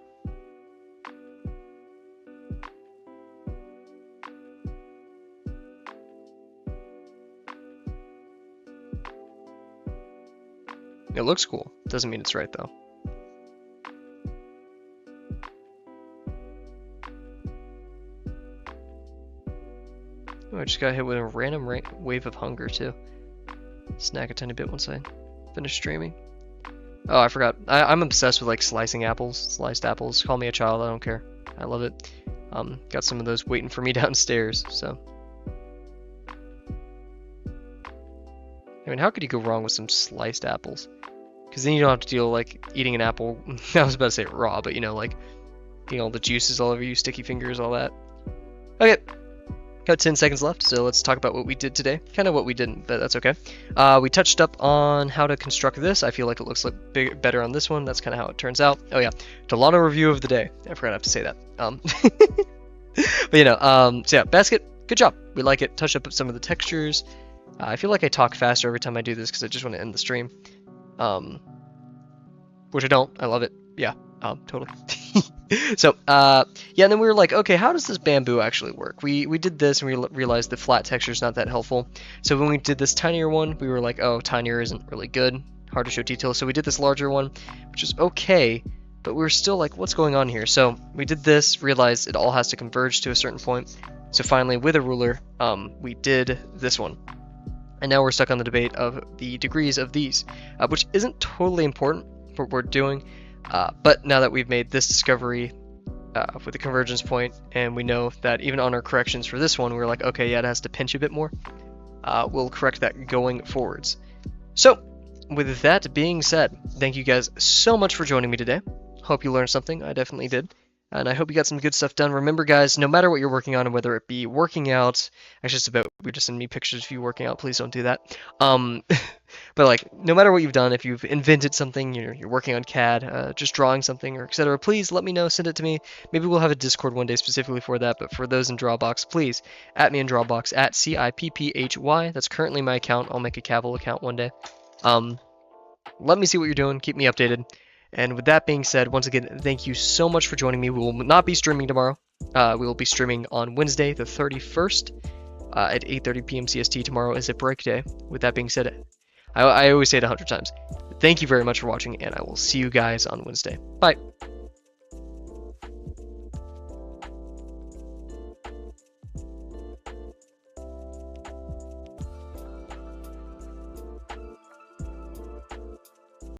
Speaker 1: It looks cool. Doesn't mean it's right, though. Oh, I just got hit with a random wave of hunger, too. Snack a tiny bit once I finish streaming. Oh, I forgot. I'm obsessed with like slicing apples, sliced apples. Call me a child, I don't care. I love it. Got some of those waiting for me downstairs, so. I mean, how could you go wrong with some sliced apples? Because then you don't have to deal like eating an apple. I was about to say raw, but you know, like getting all the juices all over you, sticky fingers, all that. Okay, got 10 seconds left, so let's talk about what we did today. Kind of what we didn't, but that's okay. We touched up on how to construct this. I feel like it looks like better on this one. That's kind of how it turns out. Oh yeah, Delano review of the day. I forgot I have to say that. But you know, so yeah, basket. Good job. We like it. Touched up some of the textures. I feel like I talk faster every time I do this because I just want to end the stream. Which I don't. I love it. Yeah, totally. So, yeah, and then we were like, okay, how does this bamboo actually work? We did this and we realized the flat texture is not that helpful. So when we did this tinier one, we were like, oh, tinier isn't really good. Hard to show detail. So we did this larger one, which is okay, but we were still like, what's going on here? So we did this, realized it all has to converge to a certain point. So finally, with a ruler, we did this one. And now we're stuck on the debate of the degrees of these, which isn't totally important for what we're doing. But now that we've made this discovery with the convergence point, and we know that even on our corrections for this one, we're like, okay, yeah, it has to pinch a bit more. We'll correct that going forwards. So, with that being said, thank you guys so much for joining me today. Hope you learned something. I definitely did. And I hope you got some good stuff done. Remember, guys, no matter what you're working on, whether it be working out, actually, it's about weird to send me pictures of you working out. Please don't do that. But like, no matter what you've done, if you've invented something, you're working on CAD, just drawing something, or etc., please let me know. Send it to me. Maybe we'll have a Discord one day specifically for that. But for those in Drawbox, please at me in Drawbox at CIPPHY. That's currently my account. I'll make a Kavel account one day. Let me see what you're doing. Keep me updated. And with that being said, once again, thank you so much for joining me. We will not be streaming tomorrow. We will be streaming on Wednesday, the 31st, at 8:30 p.m. CST. Tomorrow is a break day. With that being said, I always say it 100 times. Thank you very much for watching, and I will see you guys on Wednesday. Bye.